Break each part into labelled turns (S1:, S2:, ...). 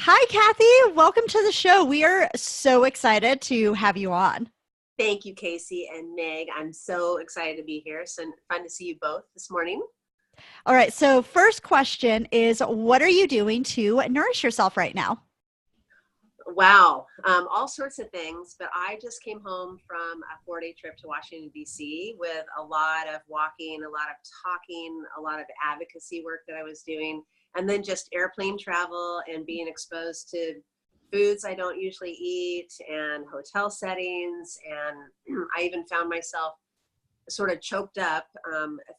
S1: Hi, Kathy. Welcome to the show. We are so excited to have you on.
S2: Thank you, Casey and Meg. I'm so excited to be here. So fun to see you both this morning.
S1: All right. So, first question is, what are you doing to nourish yourself right now?
S2: Wow, all sorts of things. But I just came home from a 4-day trip to Washington, D.C. with a lot of walking, a lot of talking, a lot of advocacy work that I was doing, and then just airplane travel and being exposed to foods I don't usually eat and hotel settings. And I even found myself sort of choked up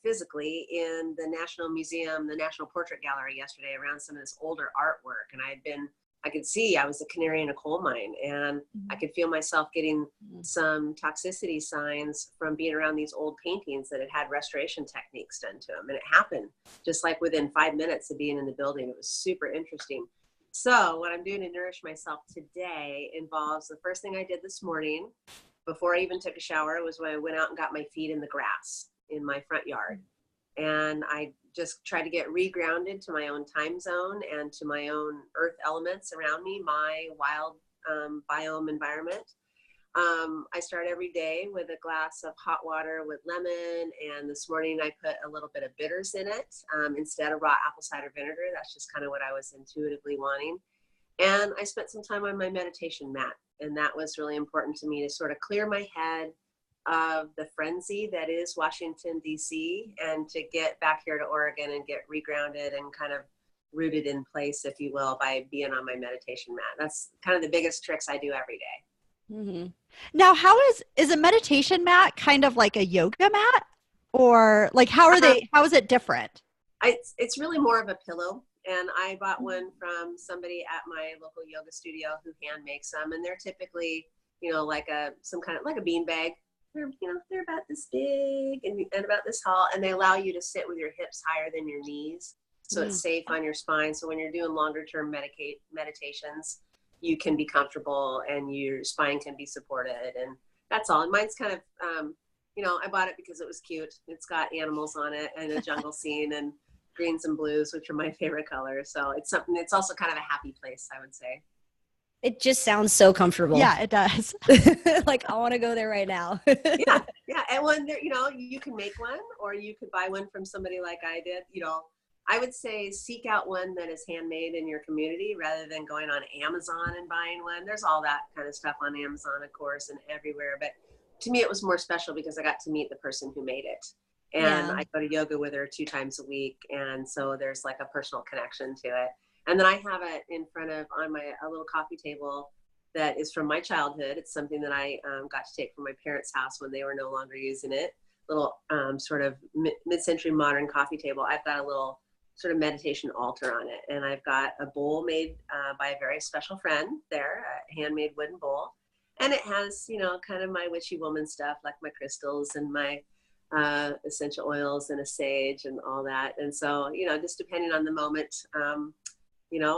S2: physically in the National Museum, the National Portrait Gallery yesterday around some of this older artwork. And I could see I was a canary in a coal mine, and I could feel myself getting some toxicity signs from being around these old paintings that had restoration techniques done to them. And it happened just like within 5 minutes of being in the building. It was super interesting. So what I'm doing to nourish myself today involves the first thing I did this morning before I even took a shower was when I went out and got my feet in the grass in my front yard. And I just tried to get regrounded to my own time zone and to my own earth elements around me, my wild biome environment. I start every day with a glass of hot water with lemon. And this morning I put a little bit of bitters in it instead of raw apple cider vinegar. That's just kind of what I was intuitively wanting. And I spent some time on my meditation mat. And that was really important to me to sort of clear my head of the frenzy that is Washington, D.C., and to get back here to Oregon and get regrounded and kind of rooted in place, if you will, by being on my meditation mat. That's kind of the biggest tricks I do every day.
S1: Mm-hmm. Now, how is a meditation mat kind of like a yoga mat, or like how is it different?
S2: It's really more of a pillow. And I bought one from somebody at my local yoga studio who hand makes them. And they're typically, like some kind of like a bean bag. They're about this big and about this tall, and they allow you to sit with your hips higher than your knees. So it's safe on your spine. So when you're doing longer term meditations, you can be comfortable and your spine can be supported. And that's all. And mine's kind of, I bought it because it was cute. It's got animals on it and a jungle scene and greens and blues, which are my favorite colors. So it's also kind of a happy place, I would say.
S3: It just sounds so comfortable.
S1: Yeah, it does.
S3: Like I want to go there right now.
S2: Yeah. And when you can make one, or you could buy one from somebody like I did. I would say seek out one that is handmade in your community rather than going on Amazon and buying one. There's all that kind of stuff on Amazon, of course, and everywhere. But to me, it was more special because I got to meet the person who made it. And I go to yoga with her 2 times a week. And so there's like a personal connection to it. And then I have it in front of a little coffee table that is from my childhood. It's something that I got to take from my parents' house when they were no longer using it. Little sort of mid-century modern coffee table. I've got a little sort of meditation altar on it. And I've got a bowl made by a very special friend there, a handmade wooden bowl. And it has, kind of my witchy woman stuff, like my crystals and my essential oils and a sage and all that. And so, just depending on the moment,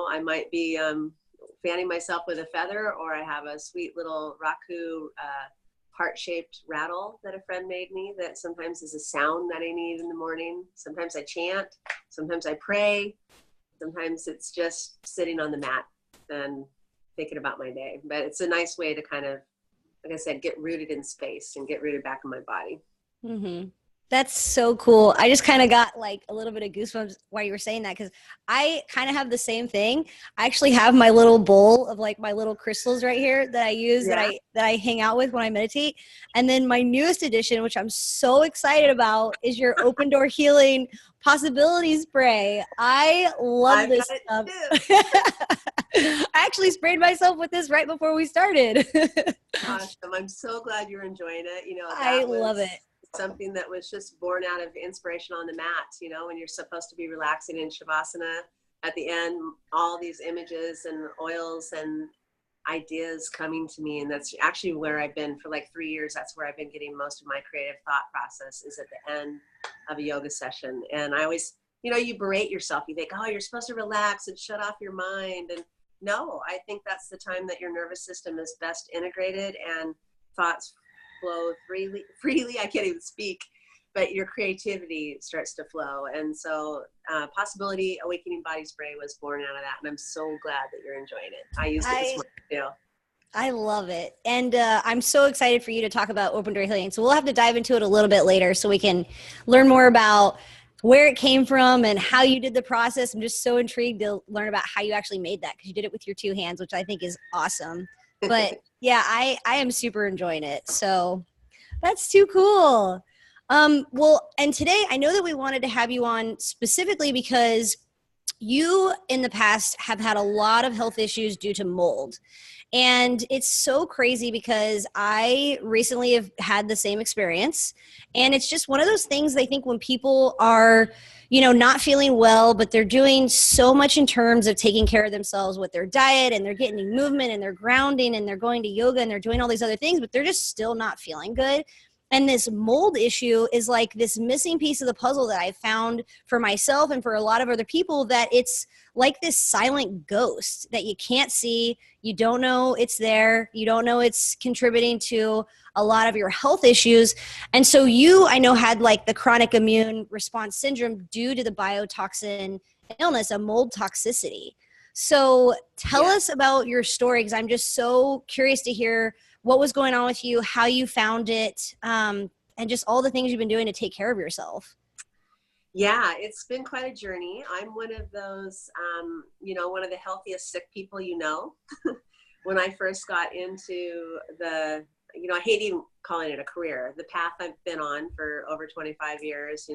S2: I might be fanning myself with a feather, or I have a sweet little raku heart-shaped rattle that a friend made me that sometimes is a sound that I need in the morning. Sometimes I chant, sometimes I pray, sometimes it's just sitting on the mat and thinking about my day. But it's a nice way to kind of, like I said, get rooted in space and get rooted back in my body.
S3: Mm-hmm. That's so cool. I just kind of got like a little bit of goosebumps while you were saying that, because I kind of have the same thing. I actually have my little bowl of like my little crystals right here that I use, that I hang out with when I meditate. And then my newest addition, which I'm so excited about, is your open door healing possibility spray. I love this stuff. I actually sprayed myself with this right before we started.
S2: Awesome. I'm so glad you're enjoying it.
S3: I love it.
S2: Something that was just born out of inspiration on the mat, when you're supposed to be relaxing in Shavasana. At the end, all these images and oils and ideas coming to me. And that's actually where I've been for like 3 years. That's where I've been getting most of my creative thought process, is at the end of a yoga session. And I always, you berate yourself. You think, oh, you're supposed to relax and shut off your mind. And no, I think that's the time that your nervous system is best integrated and thoughts flow freely. I can't even speak. but your creativity starts to flow. And so Possibility Awakening Body Spray was born out of that. And I'm so glad that you're enjoying it. I used it this morning too.
S3: I love it. And I'm so excited for you to talk about open door healing. So we'll have to dive into it a little bit later so we can learn more about where it came from and how you did the process. I'm just so intrigued to learn about how you actually made that, because you did it with your 2 hands, which I think is awesome. But yeah, I am super enjoying it. So that's too cool. Well, and today I know that we wanted to have you on specifically because you in the past have had a lot of health issues due to mold. And it's so crazy because I recently have had the same experience. And it's just one of those things, I think, when people are, not feeling well, but they're doing so much in terms of taking care of themselves with their diet, and they're getting movement, and they're grounding, and they're going to yoga, and they're doing all these other things, but they're just still not feeling good. And this mold issue is like this missing piece of the puzzle that I found for myself and for a lot of other people, that it's like this silent ghost that you can't see. You don't know it's there. You don't know it's contributing to a lot of your health issues. And so you, I know, had like the chronic immune response syndrome due to the biotoxin illness, a mold toxicity. So tell us about your story, because I'm just so curious to hear what was going on with you, how you found it, and just all the things you've been doing to take care of yourself.
S2: Yeah, it's been quite a journey. I'm one of those, one of the healthiest sick people, when I first got into I hate even calling it a career, the path I've been on for over 25 years,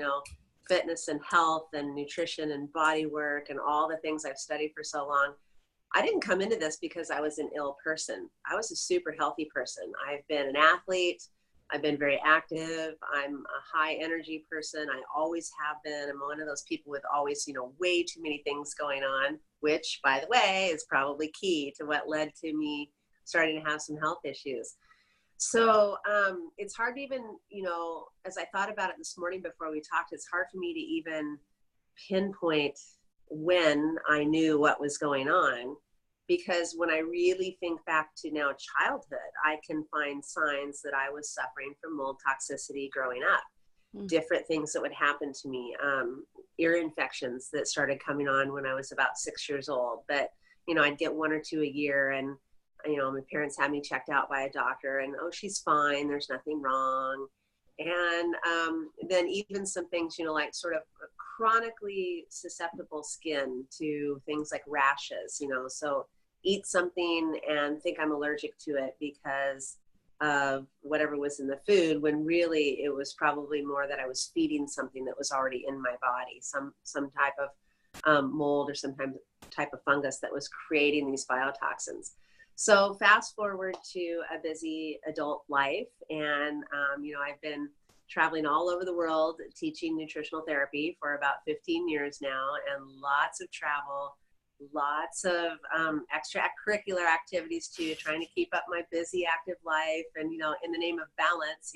S2: fitness and health and nutrition and body work and all the things I've studied for so long. I didn't come into this because I was an ill person. I was a super healthy person. I've been an athlete. I've been very active. I'm a high energy person. I always have been. I'm one of those people with always, way too many things going on, which, by the way, is probably key to what led to me starting to have some health issues. So it's hard to even, as I thought about it this morning before we talked, it's hard for me to even pinpoint when I knew what was going on, because when I really think back to now childhood, I can find signs that I was suffering from mold toxicity growing up. Different things that would happen to me, ear infections that started coming on when I was about 6 years old, but I'd get 1 or 2 a year, and my parents had me checked out by a doctor, and she's fine, there's nothing wrong. And then even some things, like sort of chronically susceptible skin to things like rashes, so eat something and think I'm allergic to it because of whatever was in the food, when really it was probably more that I was feeding something that was already in my body, some type of mold or some type of fungus that was creating these biotoxins. So fast forward to a busy adult life, and I've been traveling all over the world teaching nutritional therapy for about 15 years now, and lots of travel, lots of extracurricular activities too, trying to keep up my busy active life, and in the name of balance,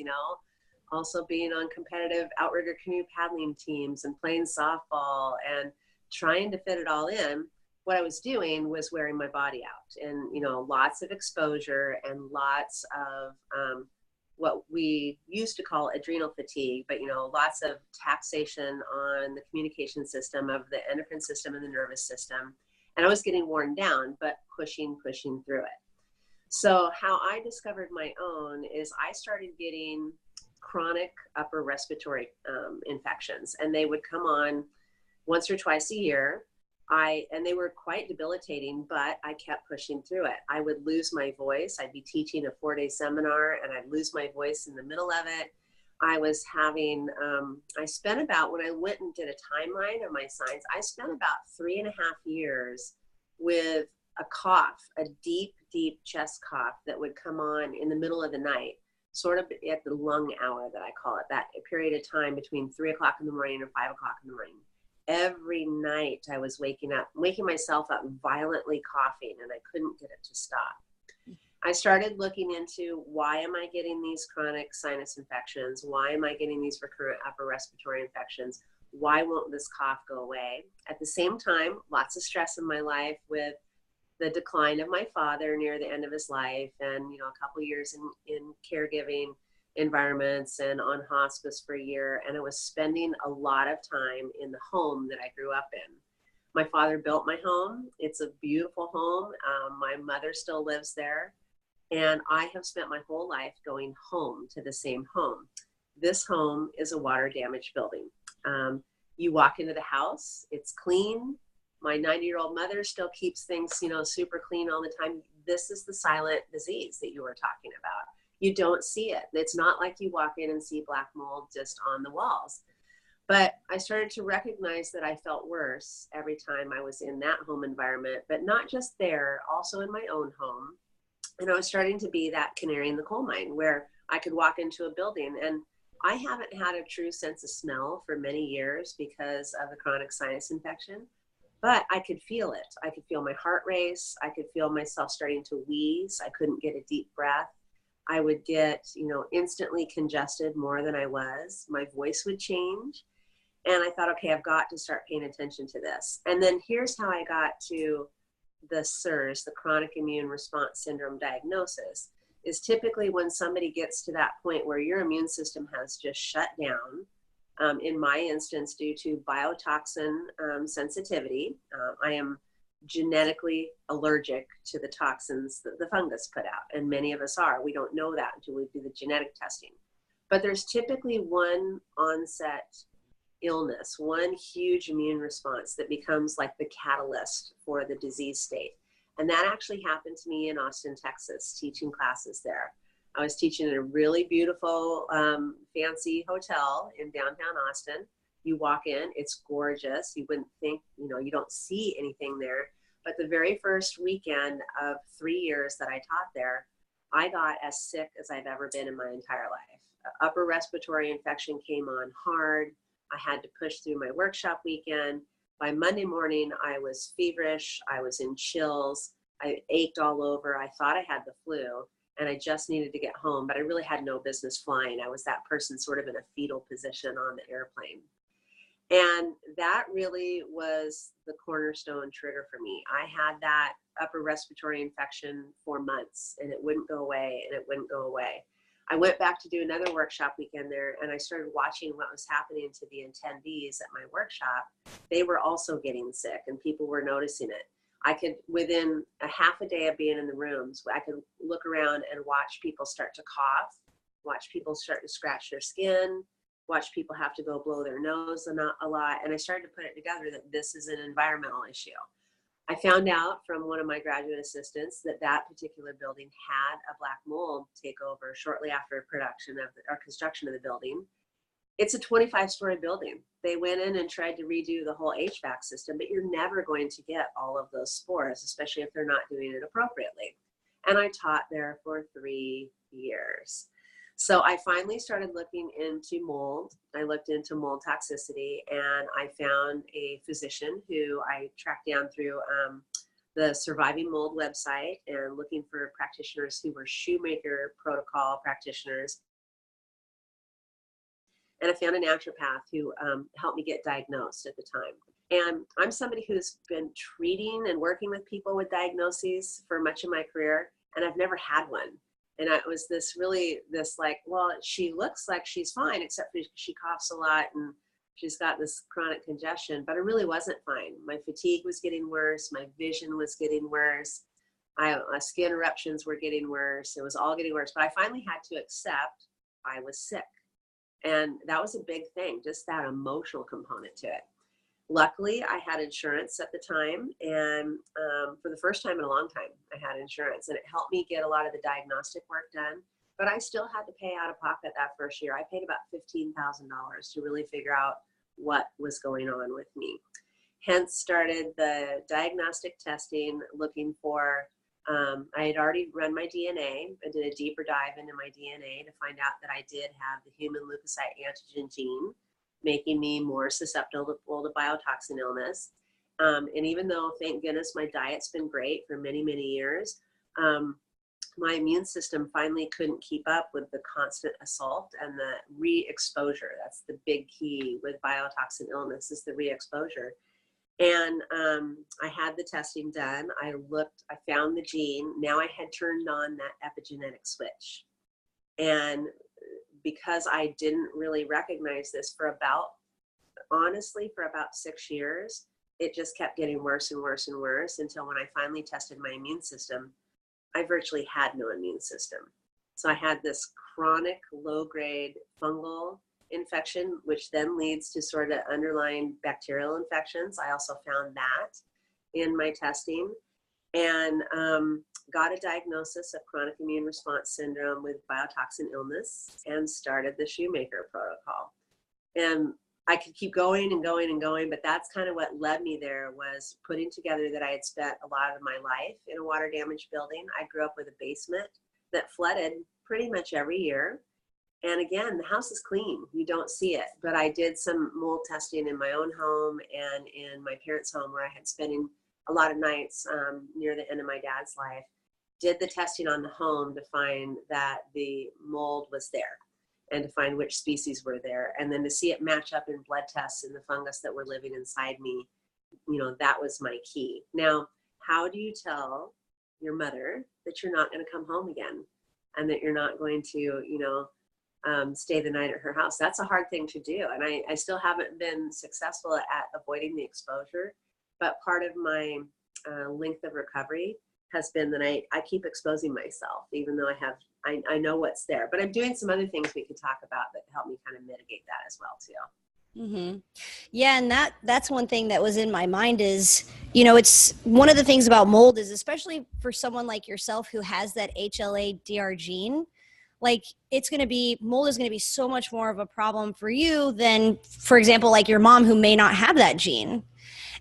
S2: also being on competitive outrigger canoe paddling teams and playing softball and trying to fit it all in. What I was doing was wearing my body out, and lots of exposure and lots of what we used to call adrenal fatigue, but lots of taxation on the communication system of the endocrine system and the nervous system. And I was getting worn down, but pushing through it. So how I discovered my own is I started getting chronic upper respiratory infections, and they would come on once or twice a year. And they were quite debilitating, but I kept pushing through it. I would lose my voice. I'd be teaching a 4-day seminar, and I'd lose my voice in the middle of it. I was having, I spent about, when I went and did a timeline of my signs, I spent about 3.5 years with a cough, a deep, deep chest cough that would come on in the middle of the night, sort of at the lung hour that I call it, that period of time between 3 o'clock in the morning and 5 o'clock in the morning. Every night I was waking myself up violently coughing, and I couldn't get it to stop. I started looking into, why am I getting these chronic sinus infections? Why am I getting these recurrent upper respiratory infections? Why won't this cough go away? At the same time, lots of stress in my life with the decline of my father near the end of his life, and a couple years in caregiving, environments and on hospice for a year. And I was spending a lot of time in the home that I grew up in. My father built my home. It's a beautiful home. My mother still lives there. And I have spent my whole life going home to the same home. This home is a water damaged building. You walk into the house, it's clean. My 90-year-old mother still keeps things, you know, super clean all the time. This is the silent disease that you were talking about. You don't see it. It's not like you walk in and see black mold just on the walls. But I started to recognize that I felt worse every time I was in that home environment, but not just there, also in my own home. And I was starting to be that canary in the coal mine where I could walk into a building, and I haven't had a true sense of smell for many years because of the chronic sinus infection, but I could feel it. I could feel my heart race. I could feel myself starting to wheeze. I couldn't get a deep breath. I would get, you know, instantly congested more than I was. My voice would change. And I thought, okay, I've got to start paying attention to this. And then here's how I got to the CIRS, the chronic immune response syndrome diagnosis, is typically when somebody gets to that point where your immune system has just shut down. In my instance, due to BioToxin sensitivity, I am genetically allergic to the toxins that the fungus put out, and many of us are. We don't know that until we do the genetic testing. But there's typically one onset illness, one huge immune response that becomes like the catalyst for the disease state. And that actually happened to me in Austin, Texas, teaching classes there. I was teaching in a really beautiful, fancy hotel in downtown Austin. You walk in, it's gorgeous. You wouldn't think, you know, you don't see anything there. But the very first weekend of 3 years that I taught there, I got as sick as I've ever been in my entire life. Upper respiratory infection came on hard. I had to push through my workshop weekend. By Monday morning, I was feverish. I was in chills. I ached all over. I thought I had the flu, and I just needed to get home, but I really had no business flying. I was that person sort of in a fetal position on the airplane. And that really was the cornerstone trigger for me. I had that upper respiratory infection for months, and it wouldn't go away, and it wouldn't go away. I went back to do another workshop weekend there, and I started watching what was happening to the attendees at my workshop. They were also getting sick, and people were noticing it. I could, within a half a day of being in the rooms, I could look around and watch people start to cough, watch people start to scratch their skin, watch people have to go blow their nose a lot. And I started to put it together that this is an environmental issue. I found out from one of my graduate assistants that that particular building had a black mold take over shortly after construction of the building. It's a 25-story building. They went in and tried to redo the whole HVAC system, but you're never going to get all of those spores, especially if they're not doing it appropriately. And I taught there for 3 years. So I finally started looking into mold. I looked into mold toxicity, and I found a physician who I tracked down through the Surviving Mold website and looking for practitioners who were Shoemaker protocol practitioners. And I found a naturopath who helped me get diagnosed at the time. And I'm somebody who's been treating and working with people with diagnoses for much of my career, and I've never had one. And it was this like, well, she looks like she's fine, except for she coughs a lot and she's got this chronic congestion, but I really wasn't fine. My fatigue was getting worse. My vision was getting worse. My skin eruptions were getting worse. It was all getting worse. But I finally had to accept I was sick. And that was a big thing, just that emotional component to it. Luckily, I had insurance at the time, and for the first time in a long time, I had insurance, and it helped me get a lot of the diagnostic work done, but I still had to pay out of pocket that first year. I paid about $15,000 to really figure out what was going on with me. Hence started the diagnostic testing, looking for, I had already run my DNA. I did a deeper dive into my DNA to find out that I did have the human leukocyte antigen gene, making me more susceptible to biotoxin illness. And even though, thank goodness, my diet's been great for many, many years, my immune system finally couldn't keep up with the constant assault and the re-exposure. That's the big key with biotoxin illness, is the re-exposure. And I had the testing done. I found the gene. Now I had turned on that epigenetic switch. And because I didn't really recognize this honestly, for about 6 years, it just kept getting worse and worse and worse until when I finally tested my immune system, I virtually had no immune system. So I had this chronic low-grade fungal infection, which then leads to sort of underlying bacterial infections. I also found that in my testing, and got a diagnosis of chronic immune response syndrome with BioToxin illness and started the Shoemaker protocol. And I could keep going and going and going, but that's kind of what led me there, was putting together that I had spent a lot of my life in a water damaged building. I grew up with a basement that flooded pretty much every year. And again, the house is clean. You don't see it. But I did some mold testing in my own home and in my parents' home, where I had spending a lot of nights near the end of my dad's life. Did the testing on the home to find that the mold was there and to find which species were there. And then to see it match up in blood tests in the fungus that were living inside me, that was my key. Now, how do you tell your mother that you're not going to come home again and that you're not going to, stay the night at her house? That's a hard thing to do. And I still haven't been successful at avoiding the exposure. But part of my length of recovery has been that I keep exposing myself, even though I know what's there. But I'm doing some other things we could talk about that help me kind of mitigate that as well too.
S3: Mm-hmm. Yeah, and that's one thing that was in my mind is, it's one of the things about mold is, especially for someone like yourself who has that HLA-DR gene, like mold is going to be so much more of a problem for you than, for example, like your mom who may not have that gene.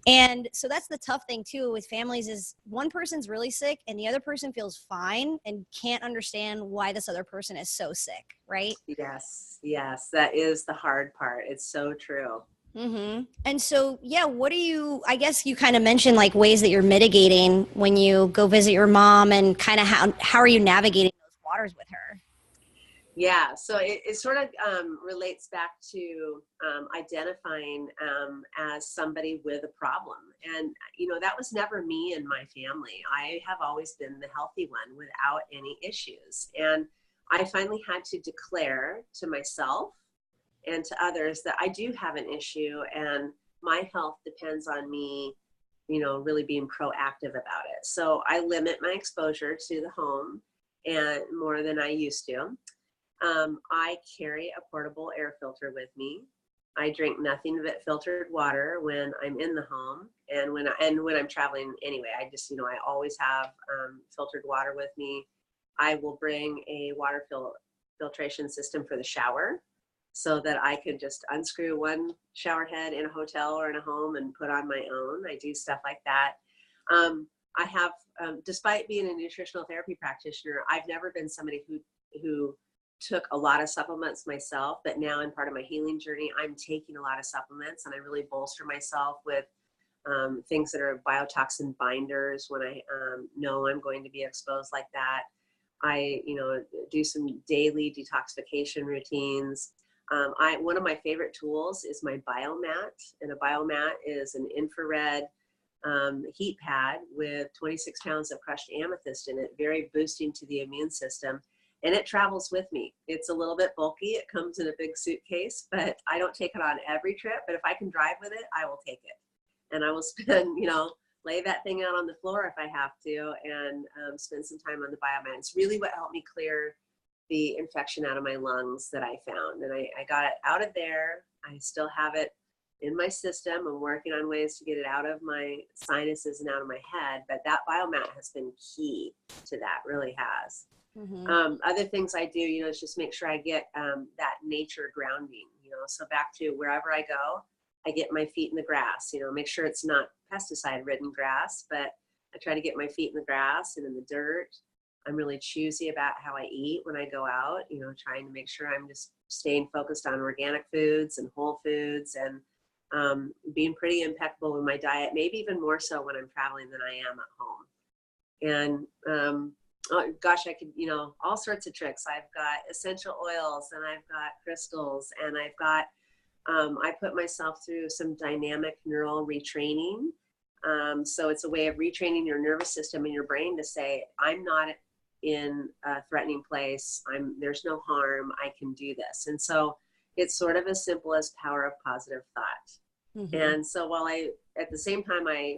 S3: And so that's the tough thing too with families is one person's really sick and the other person feels fine and can't understand why this other person is so sick, right?
S2: Yes, that is the hard part. It's so true.
S3: Mm-hmm. And so, yeah, I guess you kind of mentioned like ways that you're mitigating when you go visit your mom, and kind of how are you navigating those waters with her?
S2: Yeah, so it sort of relates back to identifying as somebody with a problem. And, that was never me and my family. I have always been the healthy one without any issues. And I finally had to declare to myself and to others that I do have an issue, and my health depends on me, really being proactive about it. So I limit my exposure to the home and more than I used to. I carry a portable air filter with me. I drink nothing but filtered water when I'm in the home, and when I'm traveling anyway. I just, I always have filtered water with me. I will bring a water filtration system for the shower, so that I could just unscrew one shower head in a hotel or in a home and put on my own. I do stuff like that. I have, despite being a nutritional therapy practitioner, I've never been somebody who took a lot of supplements myself, but now in part of my healing journey, I'm taking a lot of supplements, and I really bolster myself with things that are BioToxin binders when I know I'm going to be exposed like that. I, do some daily detoxification routines. One of my favorite tools is my biomat, and a biomat is an infrared heat pad with 26 pounds of crushed amethyst in it, very boosting to the immune system. And it travels with me. It's a little bit bulky. It comes in a big suitcase, but I don't take it on every trip. But if I can drive with it, I will take it. And I will spend, lay that thing out on the floor if I have to, and spend some time on the biomat. It's really what helped me clear the infection out of my lungs that I found. And I got it out of there. I still have it in my system. I'm working on ways to get it out of my sinuses and out of my head. But that biomat has been key to that, really has. Mm-hmm. Other things I do, is just make sure I get that nature grounding, so back to wherever I go, I get my feet in the grass, make sure it's not pesticide ridden grass, but I try to get my feet in the grass and in the dirt. I'm really choosy about how I eat when I go out, trying to make sure I'm just staying focused on organic foods and whole foods, and being pretty impeccable with my diet, maybe even more so when I'm traveling than I am at home. And oh gosh, I could, all sorts of tricks. I've got essential oils, and I've got crystals, and I've got, I put myself through some dynamic neural retraining. So it's a way of retraining your nervous system and your brain to say, I'm not in a threatening place. There's no harm. I can do this. And so it's sort of as simple as power of positive thought. Mm-hmm. And so while at the same time, I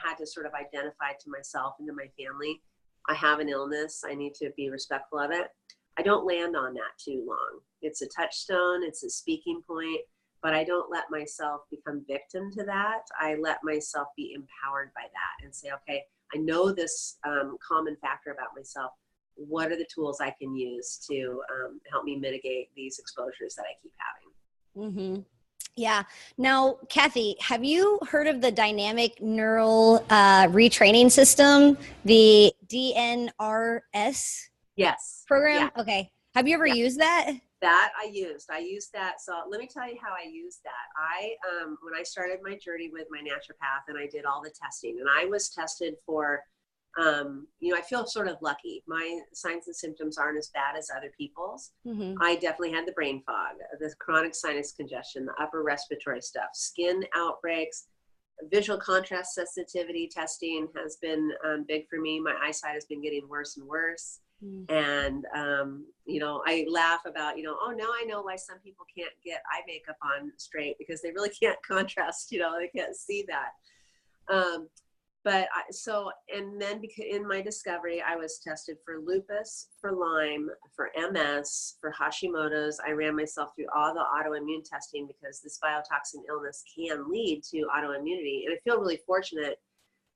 S2: had to sort of identify to myself and to my family, I have an illness. I need to be respectful of it. I don't land on that too long. It's a touchstone. It's a speaking point, but I don't let myself become victim to that. I let myself be empowered by that and say, okay, I know this common factor about myself. What are the tools I can use to help me mitigate these exposures that I keep having?
S3: Mm-hmm. Yeah. Now, Cathy, have you heard of the dynamic neural retraining system, the DNRS?
S2: Yes.
S3: Program?
S2: Yeah.
S3: Okay. Have you ever used that?
S2: That I used that. So let me tell you how I used that. When I started my journey with my naturopath and I did all the testing, and I was tested for, I feel sort of lucky. My signs and symptoms aren't as bad as other people's. Mm-hmm. I definitely had the brain fog, the chronic sinus congestion, the upper respiratory stuff, skin outbreaks, visual contrast sensitivity testing has been big for me. My eyesight has been getting worse and worse. And, I laugh about, oh, now I know why some people can't get eye makeup on straight because they really can't contrast, they can't see that. And then in my discovery, I was tested for lupus, for Lyme, for MS, for Hashimoto's. I ran myself through all the autoimmune testing because this BioToxin illness can lead to autoimmunity. And I feel really fortunate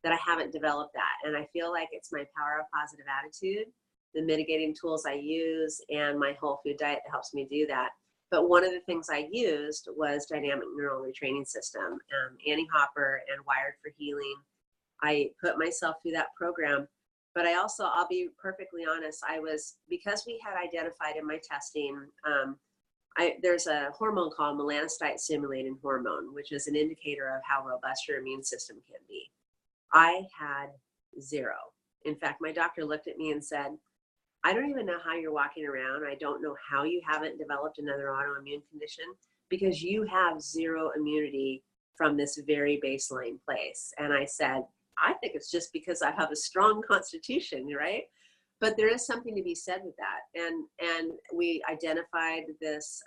S2: that I haven't developed that. And I feel like it's my power of positive attitude, the mitigating tools I use, and my whole food diet that helps me do that. But one of the things I used was dynamic neural retraining system, Annie Hopper and Wired for Healing. I put myself through that program, but I'll be perfectly honest, because we had identified in my testing, there's a hormone called melanocyte stimulating hormone, which is an indicator of how robust your immune system can be. I had zero. In fact, my doctor looked at me and said, I don't even know how you're walking around. I don't know how you haven't developed another autoimmune condition because you have zero immunity from this very baseline place. And I said, I think it's just because I have a strong constitution, right? But there is something to be said with that. And we identified this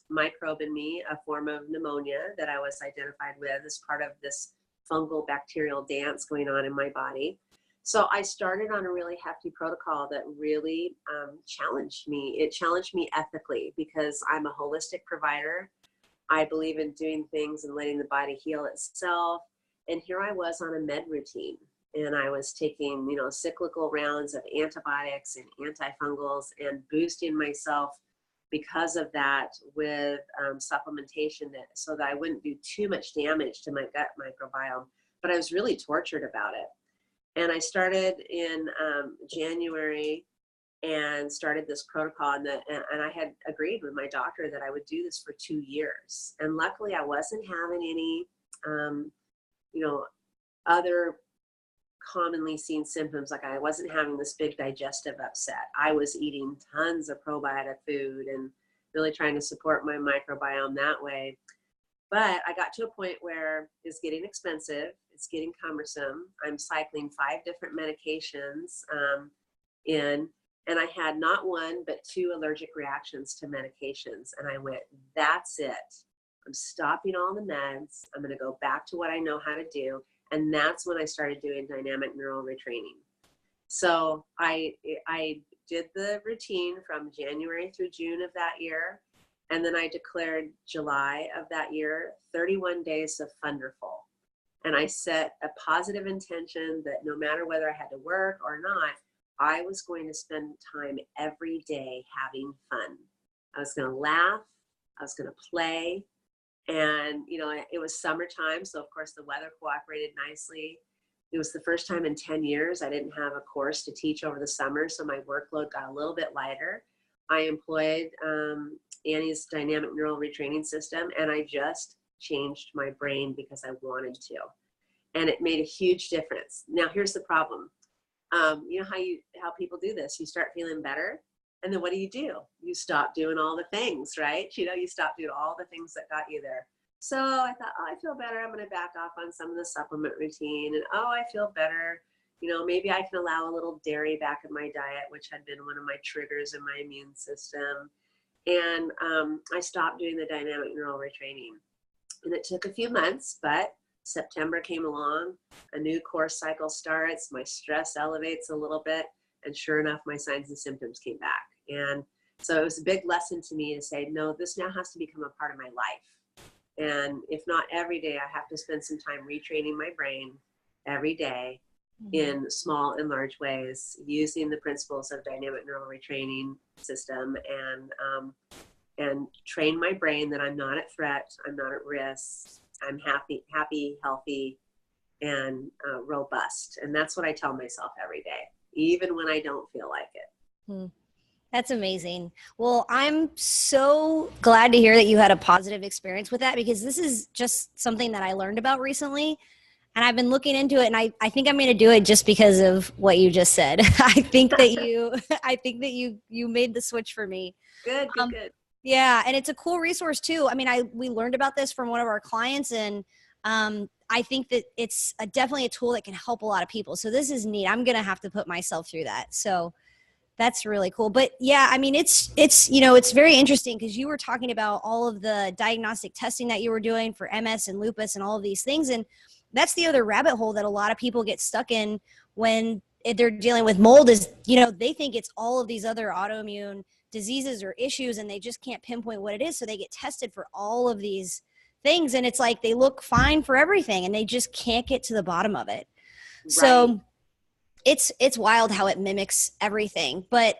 S2: microbe in me, a form of pneumonia that I was identified with as part of this fungal bacterial dance going on in my body. So I started on a really hefty protocol that really challenged me. It challenged me ethically because I'm a holistic provider. I believe in doing things and letting the body heal itself. And here I was on a med routine, and I was taking, cyclical rounds of antibiotics and antifungals and boosting myself because of that with supplementation so that I wouldn't do too much damage to my gut microbiome. But I was really tortured about it. And I started in January and started this protocol, and I had agreed with my doctor that I would do this for 2 years. And luckily I wasn't having any, other commonly seen symptoms. Like I wasn't having this big digestive upset. I was eating tons of probiotic food and really trying to support my microbiome that way. But I got to a point where it's getting expensive. It's getting cumbersome. I'm cycling 5 different medications and I had not one, but 2 allergic reactions to medications. And I went, that's it. I'm stopping all the meds. I'm going to go back to what I know how to do. And that's when I started doing dynamic neural retraining. So I did the routine from January through June of that year. And then I declared July of that year, 31 days of Thunderful. And I set a positive intention that no matter whether I had to work or not, I was going to spend time every day having fun. I was going to laugh. I was going to play. And, it was summertime. So, of course, the weather cooperated nicely. It was the first time in 10 years I didn't have a course to teach over the summer. So my workload got a little bit lighter. I employed Annie's dynamic neural retraining system, and I just changed my brain because I wanted to. And it made a huge difference. Now, here's the problem. You know how people do this. You start feeling better. And then what do? You stop doing all the things, right? You stop doing all the things that got you there. So I thought, I feel better. I'm going to back off on some of the supplement routine. And I feel better. maybe I can allow a little dairy back in my diet, which had been one of my triggers in my immune system. And I stopped doing the dynamic neural retraining. And it took a few months, but September came along, a new course cycle starts, my stress elevates a little bit, and sure enough, my signs and symptoms came back. And so it was a big lesson to me to say, no, this now has to become a part of my life. And if not every day, I have to spend some time retraining my brain every day in small and large ways, using the principles of dynamic neural retraining system, and train my brain that I'm not at threat, I'm not at risk, I'm happy, healthy, and robust. And that's what I tell myself every day, even when I don't feel like it.
S3: That's amazing. Well, I'm so glad to hear that you had a positive experience with that, because this is just something that I learned about recently. And I've been looking into it, and I think I'm going to do it just because of what you just said. I think that you made the switch for me.
S2: Good.
S3: Yeah, and it's a cool resource too. I mean, we learned about this from one of our clients, and I think that it's definitely a tool that can help a lot of people. So this is neat. I'm going to have to put myself through that. So that's really cool. But yeah, I mean, it's very interesting, because you were talking about all of the diagnostic testing that you were doing for MS and lupus and all of these things. And that's the other rabbit hole that a lot of people get stuck in when they're dealing with mold is, they think it's all of these other autoimmune diseases or issues, and they just can't pinpoint what it is. So they get tested for all of these things, and it's like they look fine for everything, and they just can't get to the bottom of it. Right. So it's wild how it mimics everything. But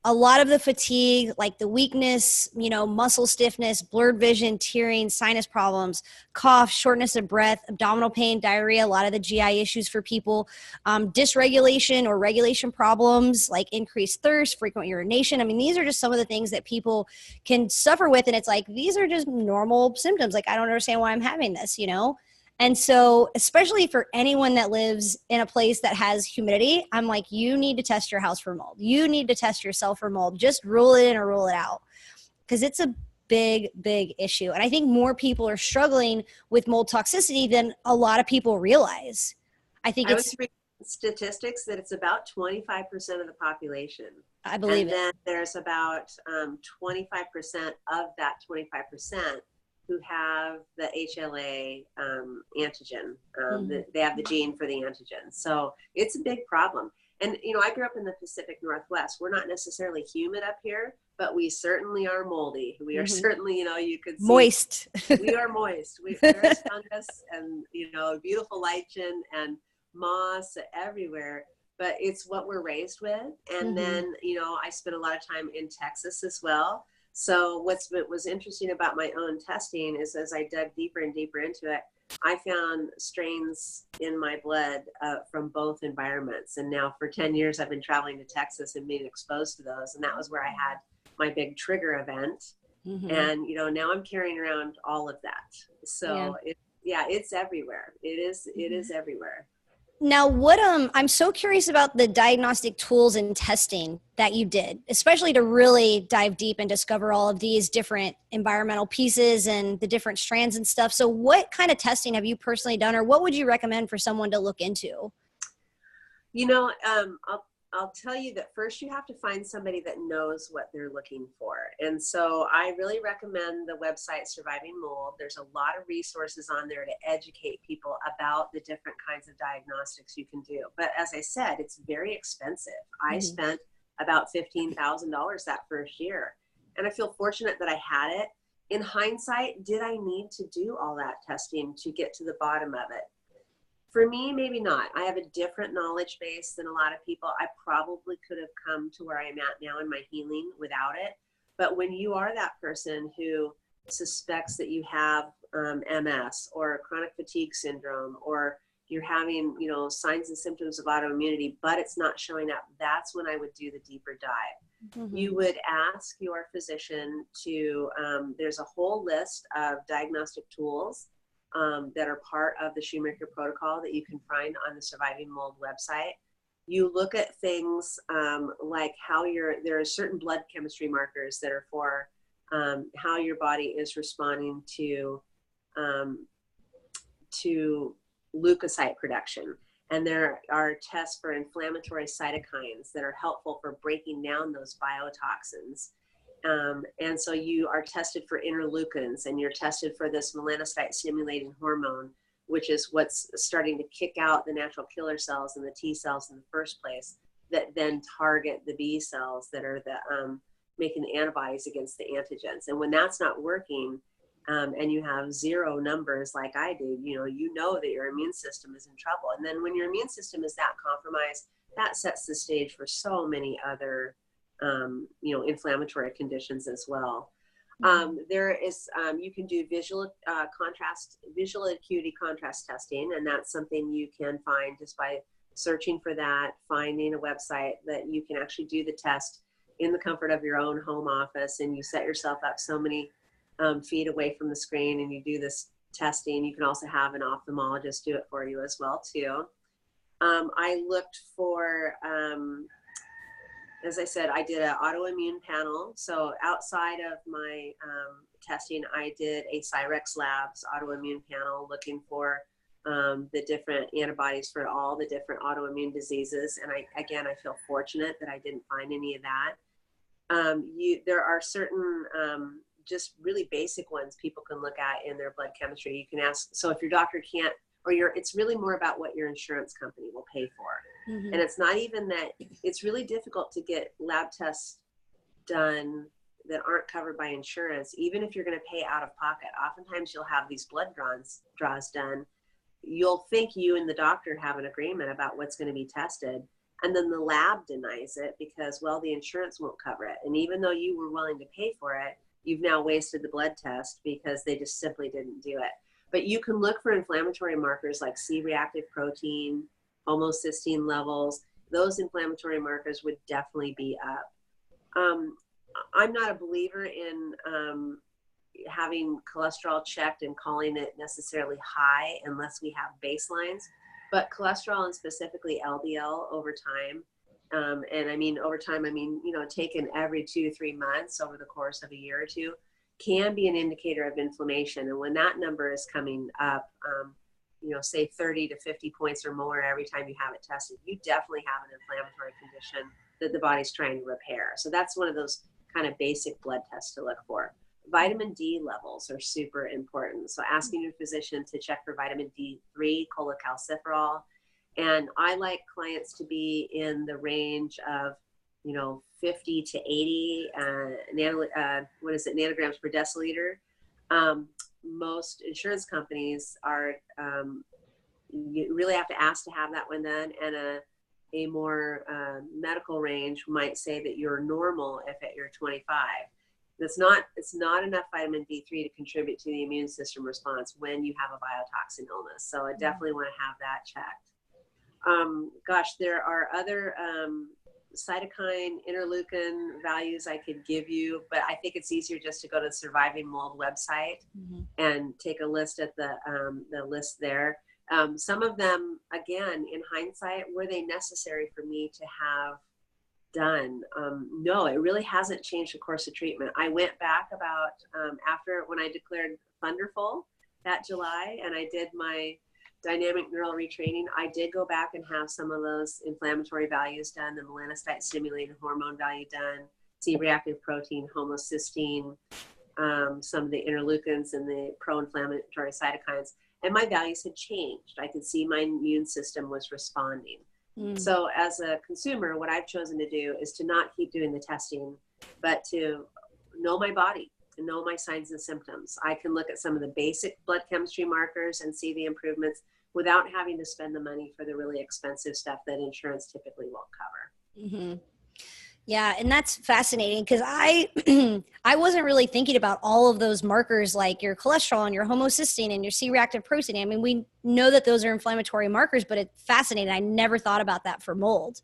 S3: a lot of the fatigue, like the weakness, muscle stiffness, blurred vision, tearing, sinus problems, cough, shortness of breath, abdominal pain, diarrhea, a lot of the GI issues for people, dysregulation or regulation problems like increased thirst, frequent urination. I mean, these are just some of the things that people can suffer with. And it's like, these are just normal symptoms. Like, I don't understand why I'm having this, And so, especially for anyone that lives in a place that has humidity, I'm like, you need to test your house for mold. You need to test yourself for mold. Just rule it in or rule it out, because it's a big, big issue. And I think more people are struggling with mold toxicity than a lot of people realize. I was
S2: reading statistics that it's about 25% of the population.
S3: I believe
S2: and then there's about 25% of that 25% who have the HLA antigen. They have the gene for the antigen. So it's a big problem. And, I grew up in the Pacific Northwest. We're not necessarily humid up here, but we certainly are moldy. We are certainly, you could see.
S3: Moist.
S2: We are moist. There's fungus and, beautiful lichen and moss everywhere. But it's what we're raised with. And then, I spent a lot of time in Texas as well. So what was interesting about my own testing is, as I dug deeper and deeper into it, I found strains in my blood from both environments. And now for 10 years, I've been traveling to Texas and being exposed to those. And that was where I had my big trigger event. And, now I'm carrying around all of that. So it's everywhere. It is everywhere.
S3: Now, I'm so curious about the diagnostic tools and testing that you did, especially to really dive deep and discover all of these different environmental pieces and the different strands and stuff. So what kind of testing have you personally done, or what would you recommend for someone to look into?
S2: I'll tell you that first you have to find somebody that knows what they're looking for. And so I really recommend the website Surviving Mold. There's a lot of resources on there to educate people about the different kinds of diagnostics you can do. But as I said, it's very expensive. I spent about $15,000 that first year. And I feel fortunate that I had it. In hindsight, did I need to do all that testing to get to the bottom of it? For me, maybe not. I have a different knowledge base than a lot of people. I probably could have come to where I'm at now in my healing without it. But when you are that person who suspects that you have MS or chronic fatigue syndrome, or you're having, signs and symptoms of autoimmunity, but it's not showing up, that's when I would do the deeper dive. You would ask your physician to, there's a whole list of diagnostic tools that are part of the Shoemaker protocol that you can find on the Surviving Mold website. You look at things like there are certain blood chemistry markers that are for how your body is responding to leukocyte production. And there are tests for inflammatory cytokines that are helpful for breaking down those biotoxins. And so you are tested for interleukins, and you're tested for this melanocyte stimulating hormone, which is what's starting to kick out the natural killer cells and the T cells in the first place, that then target the B cells that are the making the antibodies against the antigens. And when that's not working, and you have zero numbers like I do, you know that your immune system is in trouble. And then when your immune system is that compromised, that sets the stage for so many other inflammatory conditions as well. There is, you can do visual acuity contrast testing, and that's something you can find just by searching for that, finding a website that you can actually do the test in the comfort of your own home office, and you set yourself up so many feet away from the screen, and you do this testing. You can also have an ophthalmologist do it for you as well too. I looked for, as I said, I did an autoimmune panel. So outside of my testing, I did a CIRS Labs autoimmune panel looking for the different antibodies for all the different autoimmune diseases. And I feel fortunate that I didn't find any of that. There are certain just really basic ones people can look at in their blood chemistry. You can ask, so if your doctor can't, it's really more about what your insurance company will pay for.
S3: Mm-hmm.
S2: And it's not even that, it's really difficult to get lab tests done that aren't covered by insurance, even if you're going to pay out of pocket. Oftentimes you'll have these blood draws done. You'll think you and the doctor have an agreement about what's going to be tested, and then the lab denies it because, well, the insurance won't cover it. And even though you were willing to pay for it, you've now wasted the blood test because they just simply didn't do it. But you can look for inflammatory markers like C-reactive protein, homocysteine levels. Those inflammatory markers would definitely be up. I'm not a believer in having cholesterol checked and calling it necessarily high unless we have baselines, but cholesterol, and specifically LDL, over time, and I mean over time, taken every 2-3 months over the course of a year or two, can be an indicator of inflammation. And when that number is coming up, say 30 to 50 points or more every time you have it tested, you definitely have an inflammatory condition that the body's trying to repair. So that's one of those kind of basic blood tests to look for. Vitamin D levels are super important. So asking your physician to check for vitamin D3, cholecalciferol. And I like clients to be in the range of, 50 to 80 nanograms per deciliter. Most insurance companies are, you really have to ask to have that one done, and a more medical range might say that you're normal if at your 25. It's not enough vitamin D3 to contribute to the immune system response when you have a biotoxin illness. So I definitely want to have that checked. There are other cytokine, interleukin values I could give you, but I think it's easier just to go to the Surviving Mold website and take a list at the list there. Some of them, again, in hindsight, were they necessary for me to have done? No, it really hasn't changed the course of treatment. I went back about after when I declared Thunderful that July, and I did my dynamic neural retraining. I did go back and have some of those inflammatory values done, the melanocyte stimulating hormone value done, C-reactive protein, homocysteine, some of the interleukins and the pro-inflammatory cytokines, and my values had changed. I could see my immune system was responding. So as a consumer, what I've chosen to do is to not keep doing the testing, but to know my body, to know my signs and symptoms. I can look at some of the basic blood chemistry markers and see the improvements without having to spend the money for the really expensive stuff that insurance typically won't cover.
S3: Mm-hmm. Yeah, and that's fascinating because I wasn't really thinking about all of those markers like your cholesterol and your homocysteine and your C-reactive protein. I mean, we know that those are inflammatory markers, but it's fascinating. I never thought about that for mold.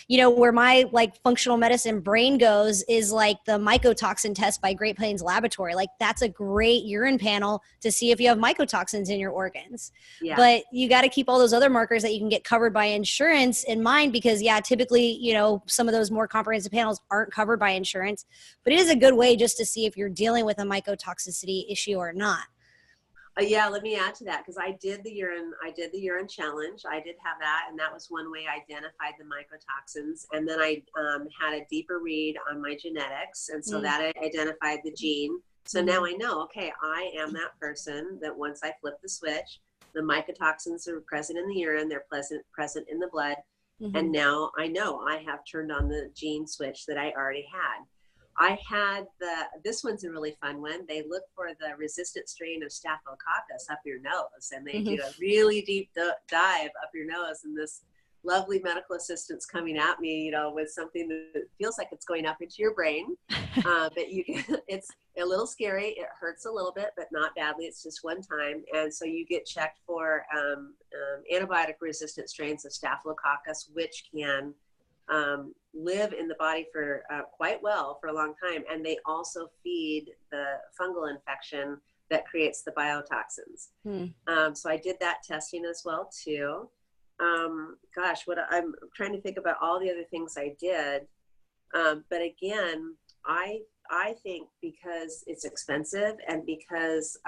S3: Where my functional medicine brain goes is like the mycotoxin test by Great Plains Laboratory. Like that's a great urine panel to see if you have mycotoxins in your organs. Yeah. But you got to keep all those other markers that you can get covered by insurance in mind because typically, some of those more comprehensive panels aren't covered by insurance, but it is a good way just to see if you're dealing with a mycotoxicity issue or not.
S2: Yeah, let me add to that, because I did the urine challenge. I did have that, and that was one way I identified the mycotoxins. And then I had a deeper read on my genetics, and so that I identified the gene. So now I know, okay, I am that person that once I flip the switch, the mycotoxins are present in the urine, they're present in the blood, and now I know I have turned on the gene switch that I already had. I had this one's a really fun one. They look for the resistant strain of Staphylococcus up your nose, and they do a really deep dive up your nose. And this lovely medical assistant's coming at me, you know, with something that feels like it's going up into your brain. But it's a little scary. It hurts a little bit, but not badly. It's just one time. And so you get checked for antibiotic resistant strains of Staphylococcus, which can live in the body for quite well for a long time, and they also feed the fungal infection that creates the biotoxins. So I did that testing as well too. Gosh, I'm trying to think about all the other things I did, but again, I think because it's expensive and because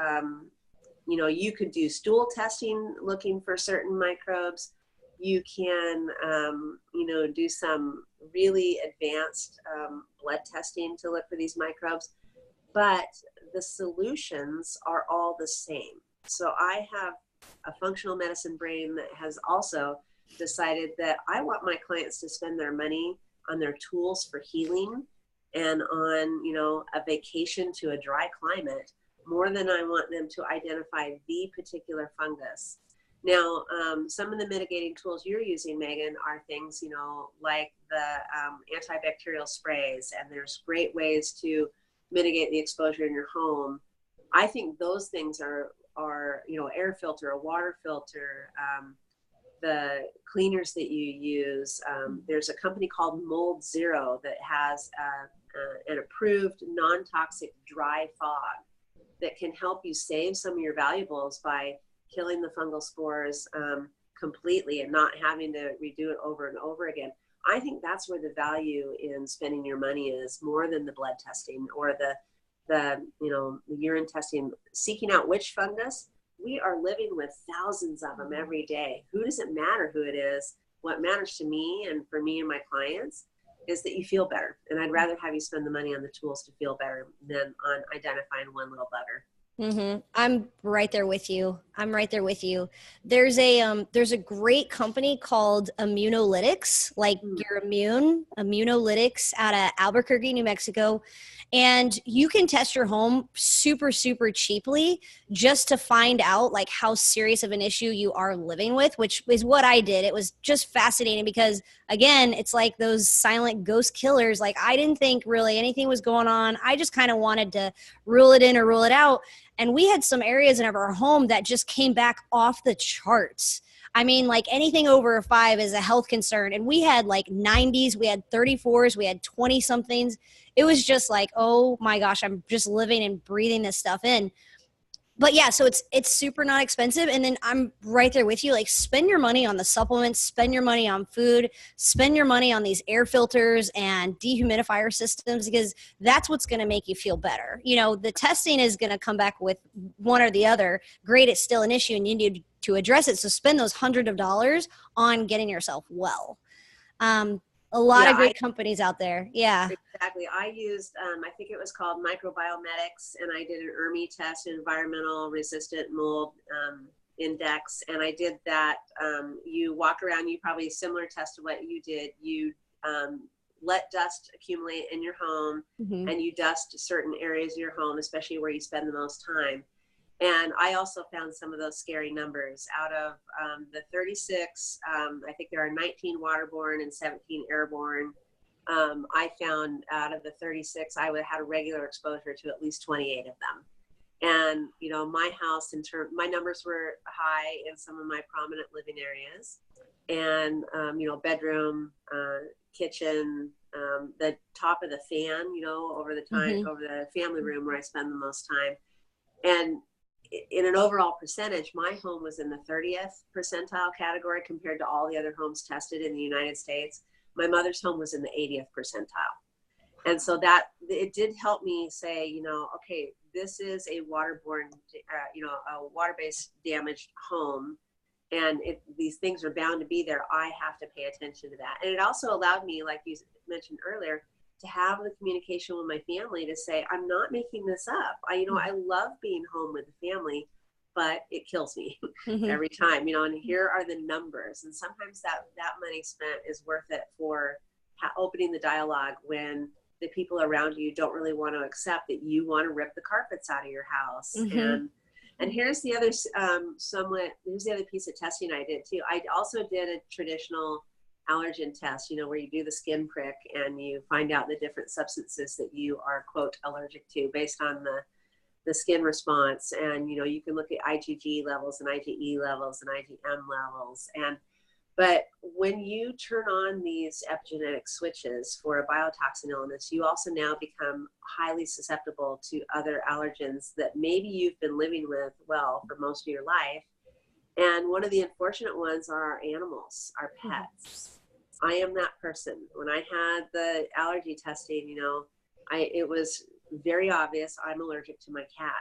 S2: you know, you could do stool testing looking for certain microbes. You can, you know, do some really advanced blood testing to look for these microbes, but the solutions are all the same. So I have a functional medicine brain that has also decided that I want my clients to spend their money on their tools for healing and on, you know, a vacation to a dry climate more than I want them to identify the particular fungus. Now, some of the mitigating tools you're using, Megan, are things, you know, like the antibacterial sprays, and there's great ways to mitigate the exposure in your home. I think those things are you know, air filter, a water filter, the cleaners that you use. There's a company called Mold Zero that has an approved non-toxic dry fog that can help you save some of your valuables by killing the fungal spores completely and not having to redo it over and over again. I think that's where the value in spending your money is, more than the blood testing or the you know, the urine testing, seeking out which fungus. We are living with thousands of them every day. Who does it matter who it is? What matters to me and for me and my clients is that you feel better. And I'd rather have you spend the money on the tools to feel better than on identifying one little bugger.
S3: I'm right there with you. There's a great company called Immunolytics, like your Immunolytics out of Albuquerque, New Mexico. And you can test your home super, super cheaply just to find out like how serious of an issue you are living with, which is what I did. It was just fascinating because, again, it's like those silent ghost killers. Like, I didn't think really anything was going on. I just kind of wanted to rule it in or rule it out. And we had some areas in our home that just came back off the charts. I mean, like anything over a 5 is a health concern. And we had like 90s, we had 34s, we had 20 somethings. It was just like, oh my gosh, I'm just living and breathing this stuff in. But yeah, so it's super not expensive. And then I'm right there with you. Like, spend your money on the supplements, spend your money on food, spend your money on these air filters and dehumidifier systems, because that's what's going to make you feel better. You know, the testing is going to come back with one or the other. Great, it's still an issue and you need to address it. So spend those hundreds of dollars on getting yourself well. A lot of great companies out there. Yeah.
S2: Exactly. I used, I think it was called Microbiomedics, and I did an ERMI test, environmental resistant mold index. And I did that. You walk around, you probably similar test to what you did. You let dust accumulate in your home, and you dust certain areas of your home, especially where you spend the most time. And I also found some of those scary numbers. Out of the 36, I think there are 19 waterborne and 17 airborne. I found out of the 36, I would have had a regular exposure to at least 28 of them. And, you know, my house, my numbers were high in some of my prominent living areas. And, you know, bedroom, kitchen, the top of the fan, you know, over the family room where I spend the most time. And in an overall percentage, my home was in the 30th percentile category compared to all the other homes tested in the United States. My mother's home was in the 80th percentile. And so that it did help me say, you know, okay, this is a waterborne, you know, a water-based damaged home, and these things are bound to be there. I have to pay attention to that. And it also allowed me, like you mentioned earlier, to have the communication with my family to say, I'm not making this up. You know, I love being home with the family, but it kills me every time, you know, and here are the numbers. And sometimes that money spent is worth it for opening the dialogue when the people around you don't really want to accept that you want to rip the carpets out of your house. And here's the other here's the other piece of testing I did too. I also did a traditional allergen test, you know, where you do the skin prick and you find out the different substances that you are, quote, allergic to based on the skin response. And, you know, you can look at IgG levels and IgE levels and IgM levels. But when you turn on these epigenetic switches for a biotoxin illness, you also now become highly susceptible to other allergens that maybe you've been living with, well, for most of your life. And one of the unfortunate ones are our animals, our pets. I am that person. When I had the allergy testing, you know, it was very obvious I'm allergic to my cat.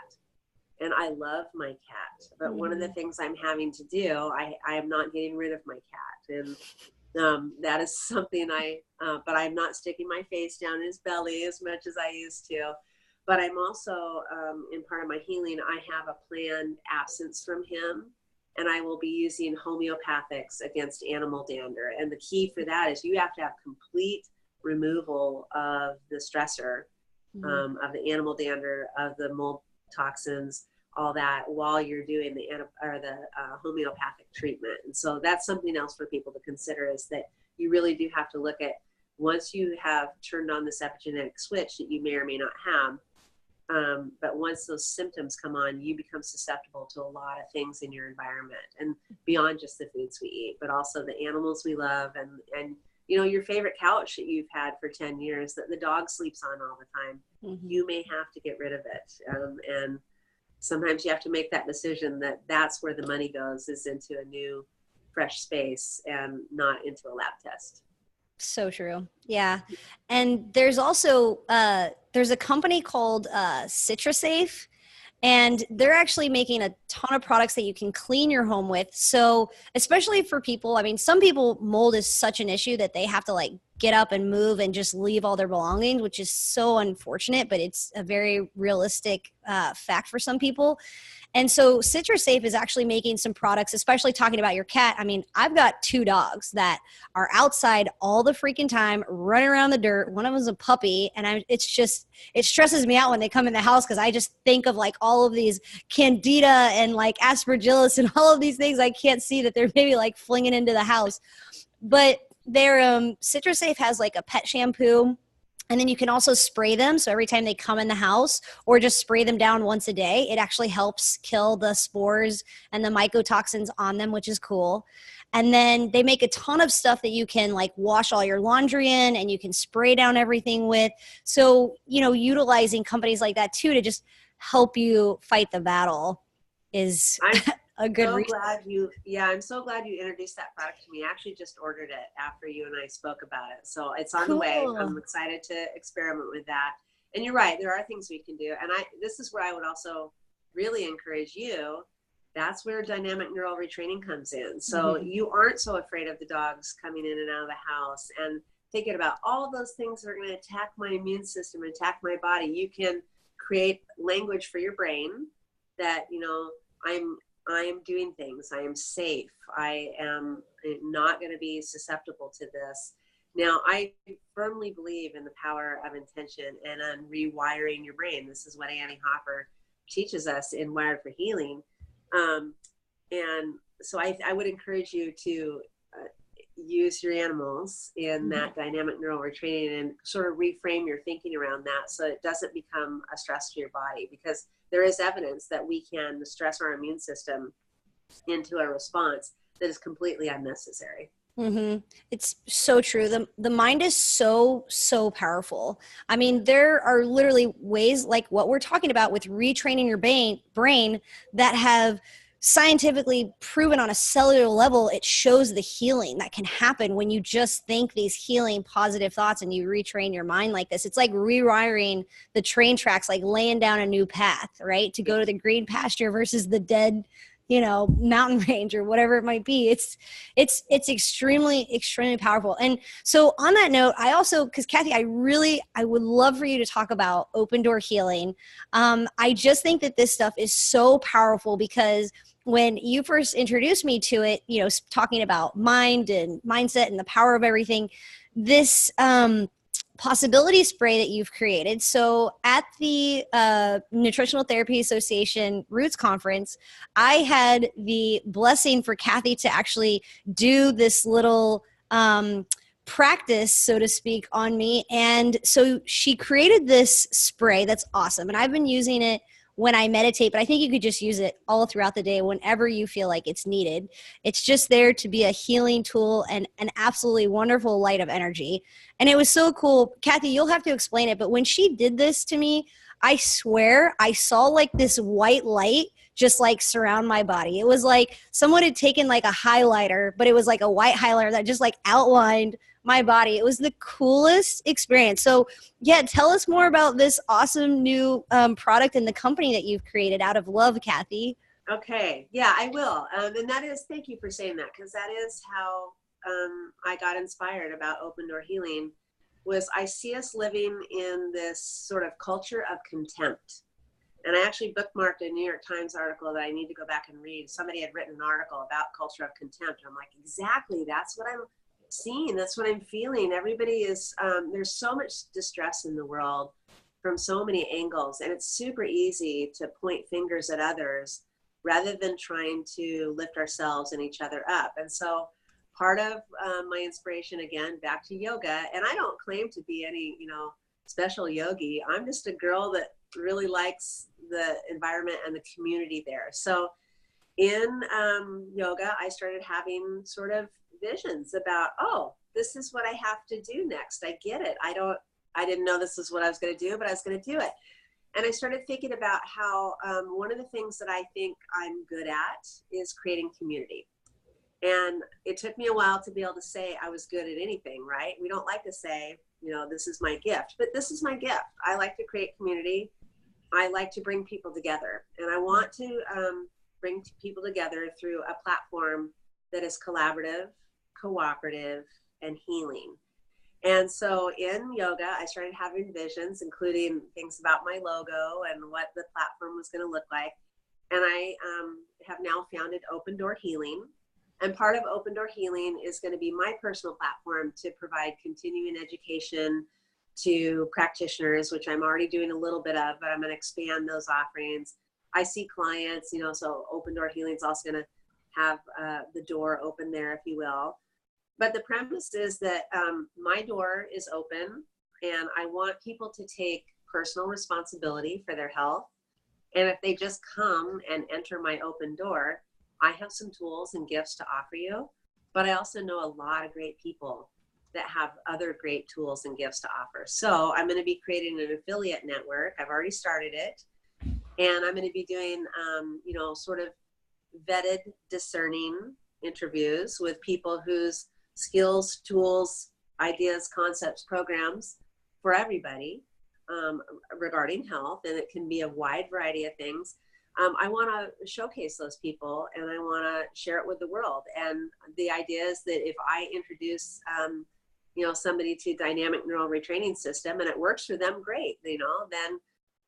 S2: And I love my cat, but one of the things I'm having to do, I am not getting rid of my cat. And that is something but I'm not sticking my face down his belly as much as I used to. But I'm also, in part of my healing, I have a planned absence from him, and I will be using homeopathics against animal dander. And the key for that is you have to have complete removal of the stressor, of the animal dander, of the mold toxins, all that, while you're doing the homeopathic treatment. And so that's something else for people to consider, is that you really do have to look at, once you have turned on this epigenetic switch that you may or may not have, but once those symptoms come on, you become susceptible to a lot of things in your environment, and beyond just the foods we eat, but also the animals we love, and you know, your favorite couch that you've had for 10 years that the dog sleeps on all the time, you may have to get rid of it. And sometimes you have to make that decision that that's where the money goes, is into a new, fresh space and not into a lab test.
S3: So true. Yeah. And there's also, there's a company called CitraSafe, and they're actually making a ton of products that you can clean your home with. So especially for people, I mean, some people, mold is such an issue that they have to like get up and move and just leave all their belongings, which is so unfortunate, but it's a very realistic fact for some people. And so CitraSafe is actually making some products, especially talking about your cat. I mean, I've got 2 dogs that are outside all the freaking time, running around the dirt. One of them is a puppy, and it stresses me out when they come in the house, because I just think of like all of these candida and like aspergillus and all of these things I can't see that they're maybe like flinging into the house. But their CitraSafe has like a pet shampoo, and then you can also spray them. So every time they come in the house, or just spray them down once a day, it actually helps kill the spores and the mycotoxins on them, which is cool. And then they make a ton of stuff that you can like wash all your laundry in, and you can spray down everything with. So, you know, utilizing companies like that too to just help you fight the battle is a good reason.
S2: I'm so glad you introduced that product to me. I actually just ordered it after you and I spoke about it. So it's on the way. I'm excited to experiment with that. And you're right, there are things we can do. And this is where I would also really encourage you. That's where dynamic neural retraining comes in. So you aren't so afraid of the dogs coming in and out of the house and thinking about all those things that are going to attack my immune system, attack my body. You can create language for your brain that, you know, I am doing things. I am safe. I am not going to be susceptible to this. Now, I firmly believe in the power of intention and on rewiring your brain. This is what Annie Hopper teaches us in Wired for Healing. And so I would encourage you to use your animals in that dynamic neural retraining and sort of reframe your thinking around that, so it doesn't become a stress to your body, because there is evidence that we can stress our immune system into a response that is completely unnecessary.
S3: It's so true. The mind is so powerful. I mean, there are literally ways like what we're talking about with retraining your brain that have scientifically proven on a cellular level, it shows the healing that can happen when you just think these healing positive thoughts and you retrain your mind like this. It's like rewiring the train tracks, like laying down a new path, right? To go to the green pasture versus the dead, mountain range or whatever it might be. It's extremely powerful. And so on that note, I also, because Cathy, I would love for you to talk about open door healing. I just think that this stuff is so powerful because when you first introduced me to it, talking about mind and mindset and the power of everything, this possibility spray that you've created. So at the Nutritional Therapy Association Roots Conference, I had the blessing for Cathy to actually do this little practice, so to speak, on me. And so she created this spray that's awesome. And I've been using it when I meditate, but I think you could just use it all throughout the day whenever you feel like it's needed. It's just there to be a healing tool and an absolutely wonderful light of energy. And it was so cool. Cathy, you'll have to explain it, but when she did this to me, I swear I saw like this white light just like surround my body. It was like someone had taken like a highlighter, but it was like a white highlighter that just like outlined my body. It was the coolest experience. So yeah, tell us more about this awesome new product and the company that you've created out of love, Cathy.
S2: Okay. Yeah, I will. And that is, thank you for saying that, because that is how I got inspired about open door healing. Was I see us living in this sort of culture of contempt. And I actually bookmarked a New York Times article that I need to go back and read. Somebody had written an article about culture of contempt. I'm like, exactly, that's what I'm seeing. That's what I'm feeling. Everybody is, there's so much distress in the world from so many angles. And it's super easy to point fingers at others rather than trying to lift ourselves and each other up. And so part of my inspiration, again, back to yoga, and I don't claim to be any, special yogi. I'm just a girl that really likes the environment and the community there. So in yoga, I started having sort of visions about, oh, this is what I have to do next. I get it. I didn't know this is what I was going to do, but I was going to do it. And I started thinking about how one of the things that I think I'm good at is creating community. And it took me a while to be able to say I was good at anything, right? We don't like to say, this is my gift, but this is my gift. I like to create community. I like to bring people together. And I want to bring people together through a platform that is collaborative, cooperative, and healing. And so in yoga, I started having visions, including things about my logo and what the platform was going to look like. And I have now founded Open Door Healing. And part of Open Door Healing is going to be my personal platform to provide continuing education to practitioners, which I'm already doing a little bit of, but I'm going to expand those offerings. I see clients, so Open Door Healing is also going to have the door open there, if you will. But the premise is that my door is open, and I want people to take personal responsibility for their health. And if they just come and enter my open door, I have some tools and gifts to offer you, but I also know a lot of great people that have other great tools and gifts to offer. So I'm going to be creating an affiliate network. I've already started it. And I'm going to be doing, sort of vetted, discerning interviews with people whose skills, tools, ideas, concepts, programs for everybody regarding health. And it can be a wide variety of things. I want to showcase those people, and I want to share it with the world. And the idea is that if I introduce, somebody to dynamic neural retraining system and it works for them, great, then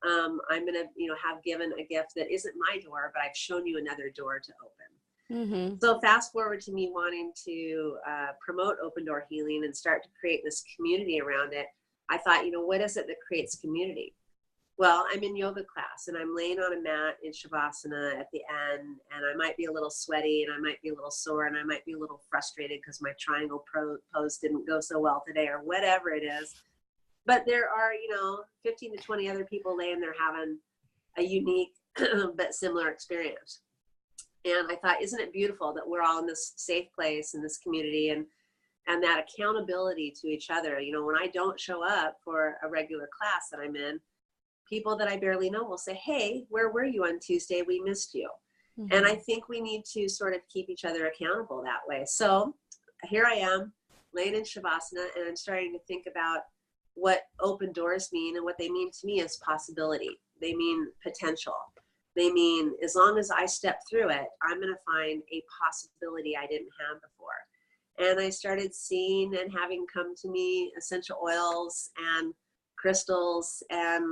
S2: I'm going to, have given a gift that isn't my door, but I've shown you another door to open. Mm-hmm. So fast forward to me wanting to promote Open Door Healing and start to create this community around it. I thought, what is it that creates community? Well, I'm in yoga class and I'm laying on a mat in Shavasana at the end, and I might be a little sweaty and I might be a little sore and I might be a little frustrated because my triangle pose didn't go so well today or whatever it is. But there are, 15 to 20 other people laying there having a unique but similar experience. And I thought, isn't it beautiful that we're all in this safe place in this community and that accountability to each other. When I don't show up for a regular class that I'm in, people that I barely know will say, hey, where were you on Tuesday? We missed you. And I think we need to sort of keep each other accountable that way. So here I am laying in Shavasana, and I'm starting to think about what open doors mean, and what they mean to me is possibility. They mean potential. They mean, as long as I step through it, I'm going to find a possibility I didn't have before. And I started seeing and having come to me essential oils and crystals and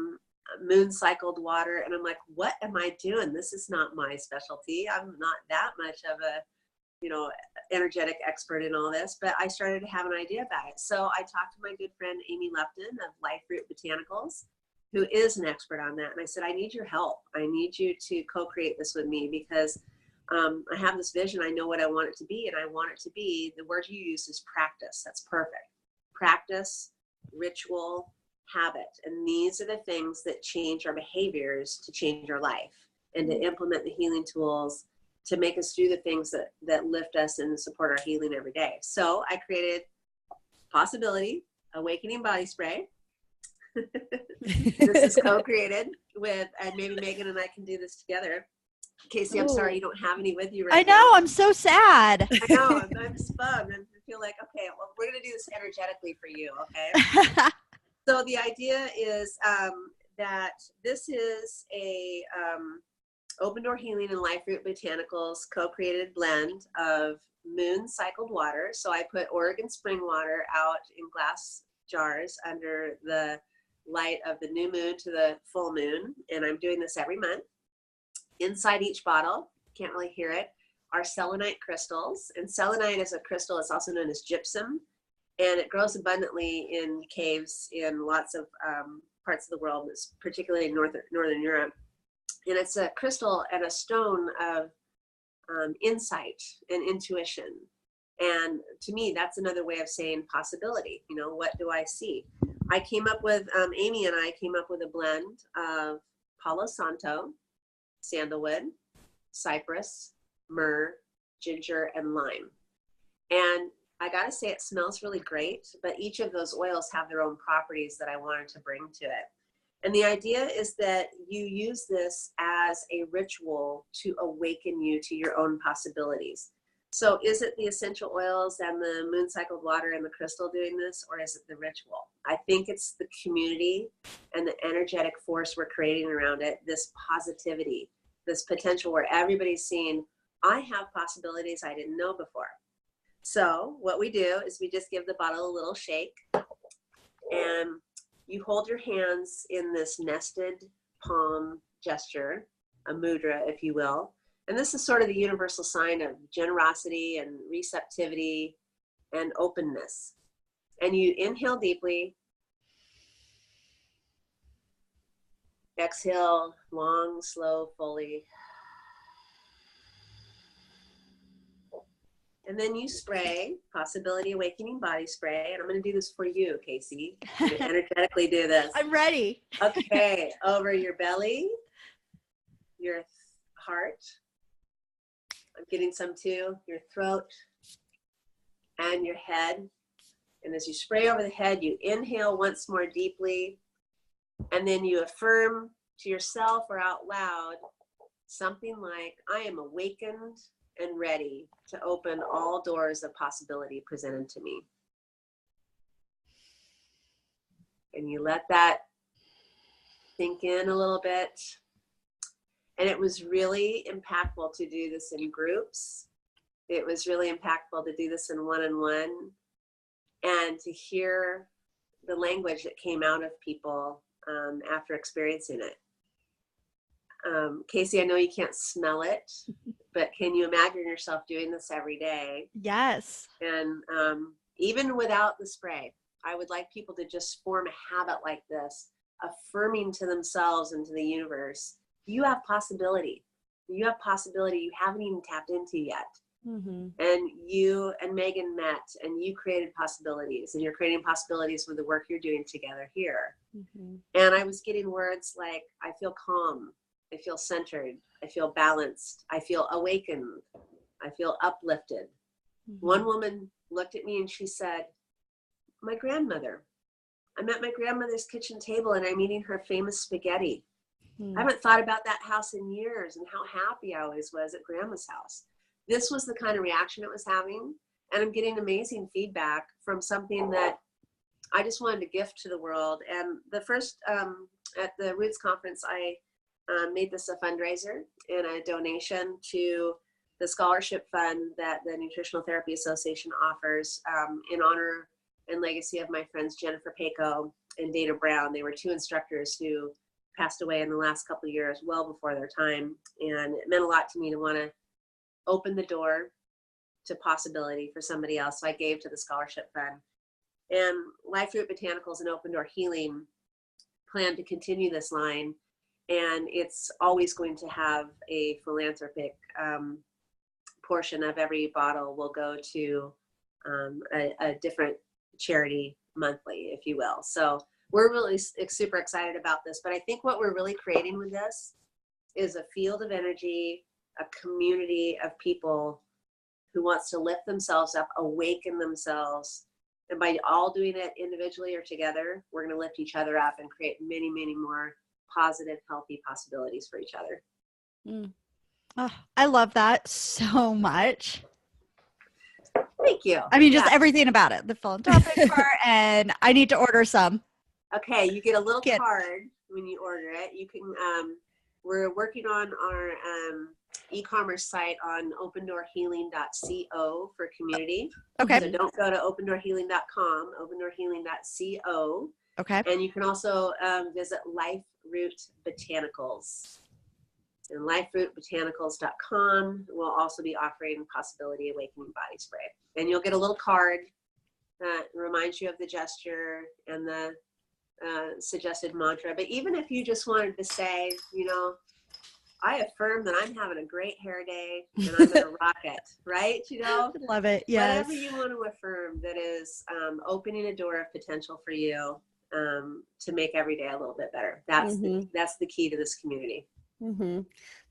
S2: moon cycled water. And I'm like, what am I doing? This is not my specialty. I'm not that much of a, energetic expert in all this, but I started to have an idea about it. So I talked to my good friend, Amy Lupton of Life Root Botanicals, who is an expert on that. And I said, I need your help. I need you to co-create this with me, because I have this vision. I know what I want it to be. And I want it to be, the word you use is practice. That's perfect. Practice, ritual, habit. And these are the things that change our behaviors to change our life, and to implement the healing tools to make us do the things that lift us and support our healing every day. So I created Possibility Awakening Body Spray. This is co-created with, and maybe Megan and I can do this together. Casey, I'm sorry you don't have any with you right now.
S1: I know, I'm so sad.
S2: I know, I'm just bummed. I feel like, okay, well, we're going to do this energetically for you, okay? So the idea is that this is a Open Door Healing and Life Root Botanicals co-created blend of moon cycled water. So I put Oregon spring water out in glass jars under the light of the new moon to the full moon. And I'm doing this every month. Inside each bottle, can't really hear it, are selenite crystals. And selenite is a crystal. It's also known as gypsum. And it grows abundantly in caves in lots of parts of the world, particularly in Northern Europe. And it's a crystal and a stone of insight and intuition. And to me, that's another way of saying possibility. What do I see? I came up with, Amy and I came up with a blend of Palo Santo, sandalwood, cypress, myrrh, ginger, and lime. And I gotta say, it smells really great, but each of those oils have their own properties that I wanted to bring to it. And the idea is that you use this as a ritual to awaken you to your own possibilities. So is it the essential oils and the moon cycled water and the crystal doing this, or is it the ritual? I think it's the community and the energetic force we're creating around it, this positivity, this potential where everybody's seeing, I have possibilities I didn't know before. So what we do is we just give the bottle a little shake, and you hold your hands in this nested palm gesture, a mudra, if you will. And this is sort of the universal sign of generosity and receptivity and openness. And you inhale deeply, exhale long, slow, fully. And then you spray Possibility Awakening Body Spray. And I'm going to do this for you, Casey. I'm going to energetically do this.
S1: I'm ready.
S2: Okay. Over your belly, your heart. I'm getting some too. Your throat and your head. And as you spray over the head, you inhale once more deeply. And then you affirm to yourself or out loud something like, I am awakened and ready to open all doors of possibility presented to me. And you let that sink in a little bit. And it was really impactful to do this in groups. It was really impactful to do this in one-on-one, and to hear the language that came out of people after experiencing it. Casey, I know you can't smell it, but can you imagine yourself doing this every day?
S1: Yes.
S2: And even without the spray, I would like people to just form a habit like this, affirming to themselves and to the universe, you have possibility. You have possibility you haven't even tapped into yet. Mm-hmm. And you and Megan met, and you created possibilities, and you're creating possibilities with the work you're doing together here. Mm-hmm. And I was getting words like, I feel calm. I feel centered. I feel balanced. I feel awakened. I feel uplifted. Mm-hmm. One woman looked at me and she said, my grandmother. I'm at my grandmother's kitchen table and I'm eating her famous spaghetti. I haven't thought about that house in years and how happy I always was at grandma's house. This was the kind of reaction it was having. And I'm getting amazing feedback from something that I just wanted to gift to the world. And the first, at the Roots conference, I made this a fundraiser and a donation to the scholarship fund that the Nutritional Therapy Association offers in honor and legacy of my friends Jennifer Paco and Dana Brown. They were two instructors who passed away in the last couple of years, well before their time. And it meant a lot to me to want to open the door to possibility for somebody else. So I gave to the scholarship fund. And Life Root Botanicals and Open Door Healing plan to continue this line. And it's always going to have a philanthropic portion of every bottle will go to a different charity monthly, if you will. So we're really super excited about this. But I think what we're really creating with this is a field of energy, a community of people who wants to lift themselves up, awaken themselves. And by all doing it individually or together, we're going to lift each other up and create many, many more positive, healthy possibilities for each other.
S1: Oh, I love that so much.
S2: Thank you.
S1: I mean, just everything about it, the philanthropic part, and I need to order some.
S2: Okay, you get a little card when you order it. You can, we're working on our e-commerce site on opendoorhealing.co for community.
S1: Okay.
S2: So don't go to opendoorhealing.com, opendoorhealing.co.
S1: Okay.
S2: And you can also visit Life Root Botanicals. And liferootbotanicals.com will also be offering Possibility Awakening Body Spray. And you'll get a little card that reminds you of the gesture and the suggested mantra. But even if you just wanted to say, you know, I affirm that I'm having a great hair day and I'm going to rock it, right? You know,
S1: love it. Yes.
S2: Whatever you want to affirm that is opening a door of potential for you to make every day a little bit better. That's the key to this community.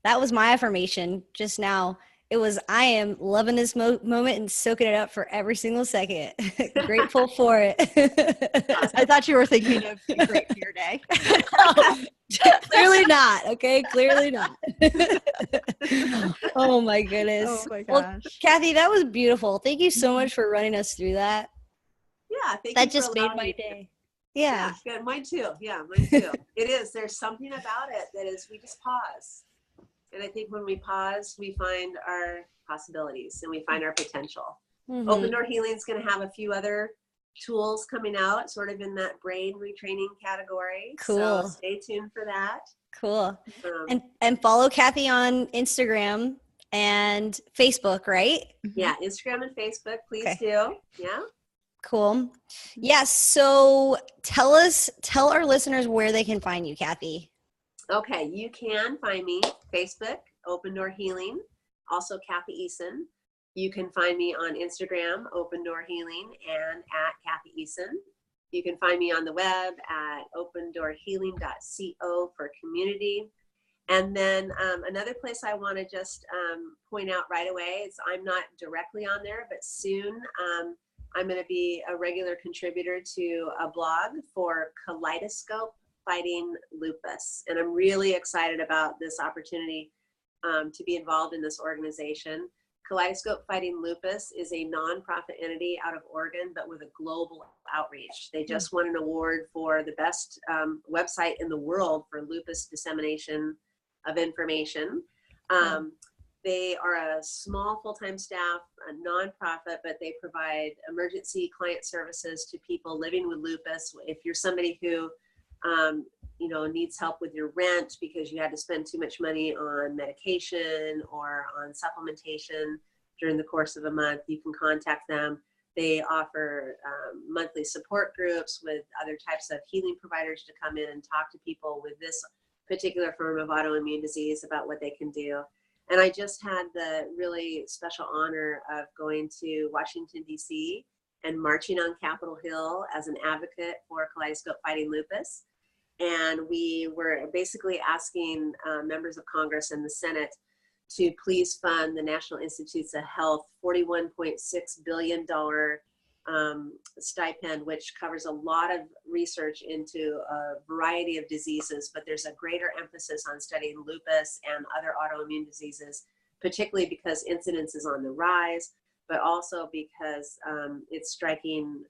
S3: That was my affirmation just now. It was, I am loving this moment and soaking it up for every single second. Grateful for it.
S1: I thought you were thinking of a great hair day.
S3: Clearly not. Okay. Clearly not. Oh my goodness.
S1: Oh my gosh.
S3: Well, Cathy, that was beautiful. Thank you so much for running us through that.
S2: Yeah.
S3: That just made my day. Yeah.
S2: Good. Mine too. Yeah. Mine too. It is. There's something about it that is, we just pause. And I think when we pause, we find our possibilities and we find our potential. Open Door Healing is going to have a few other tools coming out, sort of in that brain retraining category.
S3: Cool.
S2: So stay tuned for that.
S3: Cool. And follow Cathy on Instagram and Facebook, right?
S2: Yeah, Instagram and Facebook, please do. Yeah.
S3: Cool. Yes. So tell our listeners where they can find you, Cathy.
S2: Okay, you can find me Facebook, Open Door Healing, also Cathy Eason. You can find me on Instagram, Open Door Healing, and at Cathy Eason. You can find me on the web at opendoorhealing.co for community. And then another place I want to just point out right away is I'm not directly on there, but soon I'm going to be a regular contributor to a blog for Kaleidoscope Fighting Lupus. And I'm really excited about this opportunity to be involved in this organization. Kaleidoscope Fighting Lupus is a nonprofit entity out of Oregon, but with a global outreach. They just won an award for the best website in the world for lupus dissemination of information. They are a small full-time staff, a nonprofit, but they provide emergency client services to people living with lupus. If you're somebody who needs help with your rent because you had to spend too much money on medication or on supplementation during the course of a month, you can contact them. They offer monthly support groups with other types of healing providers to come in and talk to people with this particular form of autoimmune disease about what they can do. And I just had the really special honor of going to Washington, D.C. and marching on Capitol Hill as an advocate for Kaleidoscope Fighting Lupus. And we were basically asking members of Congress and the Senate to please fund the National Institutes of Health $41.6 billion stipend, which covers a lot of research into a variety of diseases, but there's a greater emphasis on studying lupus and other autoimmune diseases, particularly because incidence is on the rise, but also because it's striking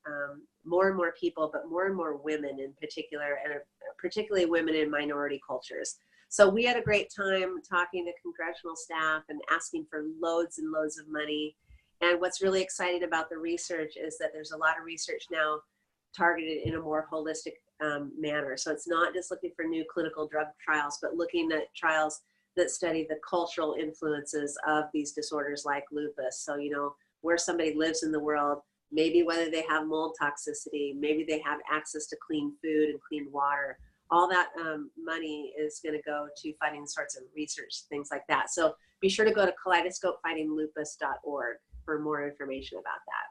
S2: more and more people, but more and more women in particular, and particularly women in minority cultures. So we had a great time talking to congressional staff and asking for loads and loads of money. And what's really exciting about the research is that there's a lot of research now targeted in a more holistic manner. So it's not just looking for new clinical drug trials, but looking at trials that study the cultural influences of these disorders like lupus. So, you know, where somebody lives in the world, maybe whether they have mold toxicity, maybe they have access to clean food and clean water. All that money is going to go to funding sorts of research, things like that. So be sure to go to kaleidoscopefightinglupus.org for more information about that.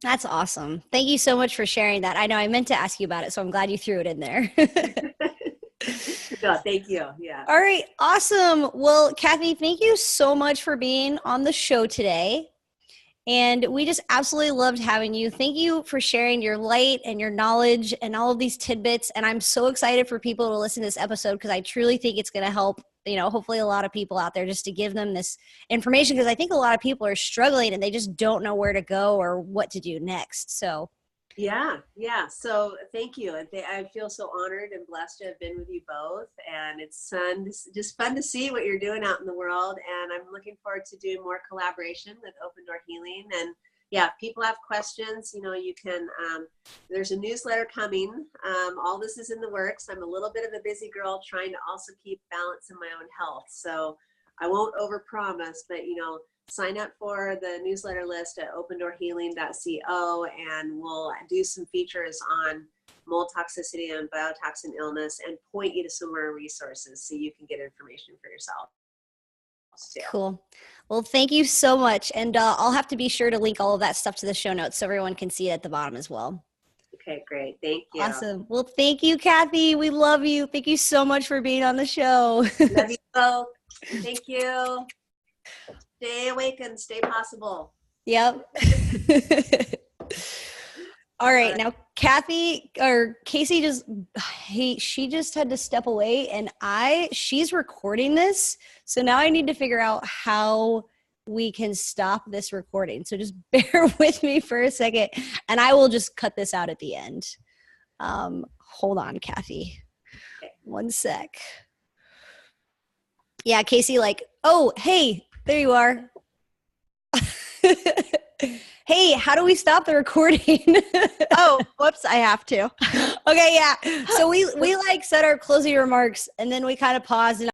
S3: That's awesome. Thank you so much for sharing that. I know I meant to ask you about it, so I'm glad you threw it in there.
S2: No, thank you. Yeah.
S3: All right. Awesome. Well, Cathy, thank you so much for being on the show today. And we just absolutely loved having you. Thank you for sharing your light and your knowledge and all of these tidbits. And I'm so excited for people to listen to this episode because I truly think it's going to help, you know, hopefully a lot of people out there, just to give them this information, because I think a lot of people are struggling and they just don't know where to go or what to do next. So
S2: yeah. So thank you. I feel so honored and blessed to have been with you both. And it's just fun to see what you're doing out in the world. And I'm looking forward to doing more collaboration with Open Door Healing. And yeah, if people have questions, you know, you can, there's a newsletter coming. All this is in the works. I'm a little bit of a busy girl trying to also keep balance in my own health. So I won't overpromise, but, you know, sign up for the newsletter list at opendoorhealing.co, and we'll do some features on mold toxicity and biotoxin illness and point you to some more resources so you can get information for yourself.
S3: Cool. Well, thank you so much. And I'll have to be sure to link all of that stuff to the show notes so everyone can see it at the bottom as well.
S2: Okay, great. Thank you.
S3: Awesome. Well, thank you, Cathy. We love you. Thank you so much for being on the show.
S2: Love you both. Thank you. Stay awake and stay possible.
S3: Yep. All right. Now, Cathy or Casey she just had to step away, and she's recording this. So now I need to figure out how we can stop this recording. So just bear with me for a second, and I will just cut this out at the end. Hold on, Cathy.
S2: Okay.
S3: 1 sec. Yeah, Casey, oh, hey, there you are. Hey, how do we stop the recording?
S1: Oh, whoops, I have to.
S3: Okay, yeah. So we said our closing remarks, and then we kind of paused and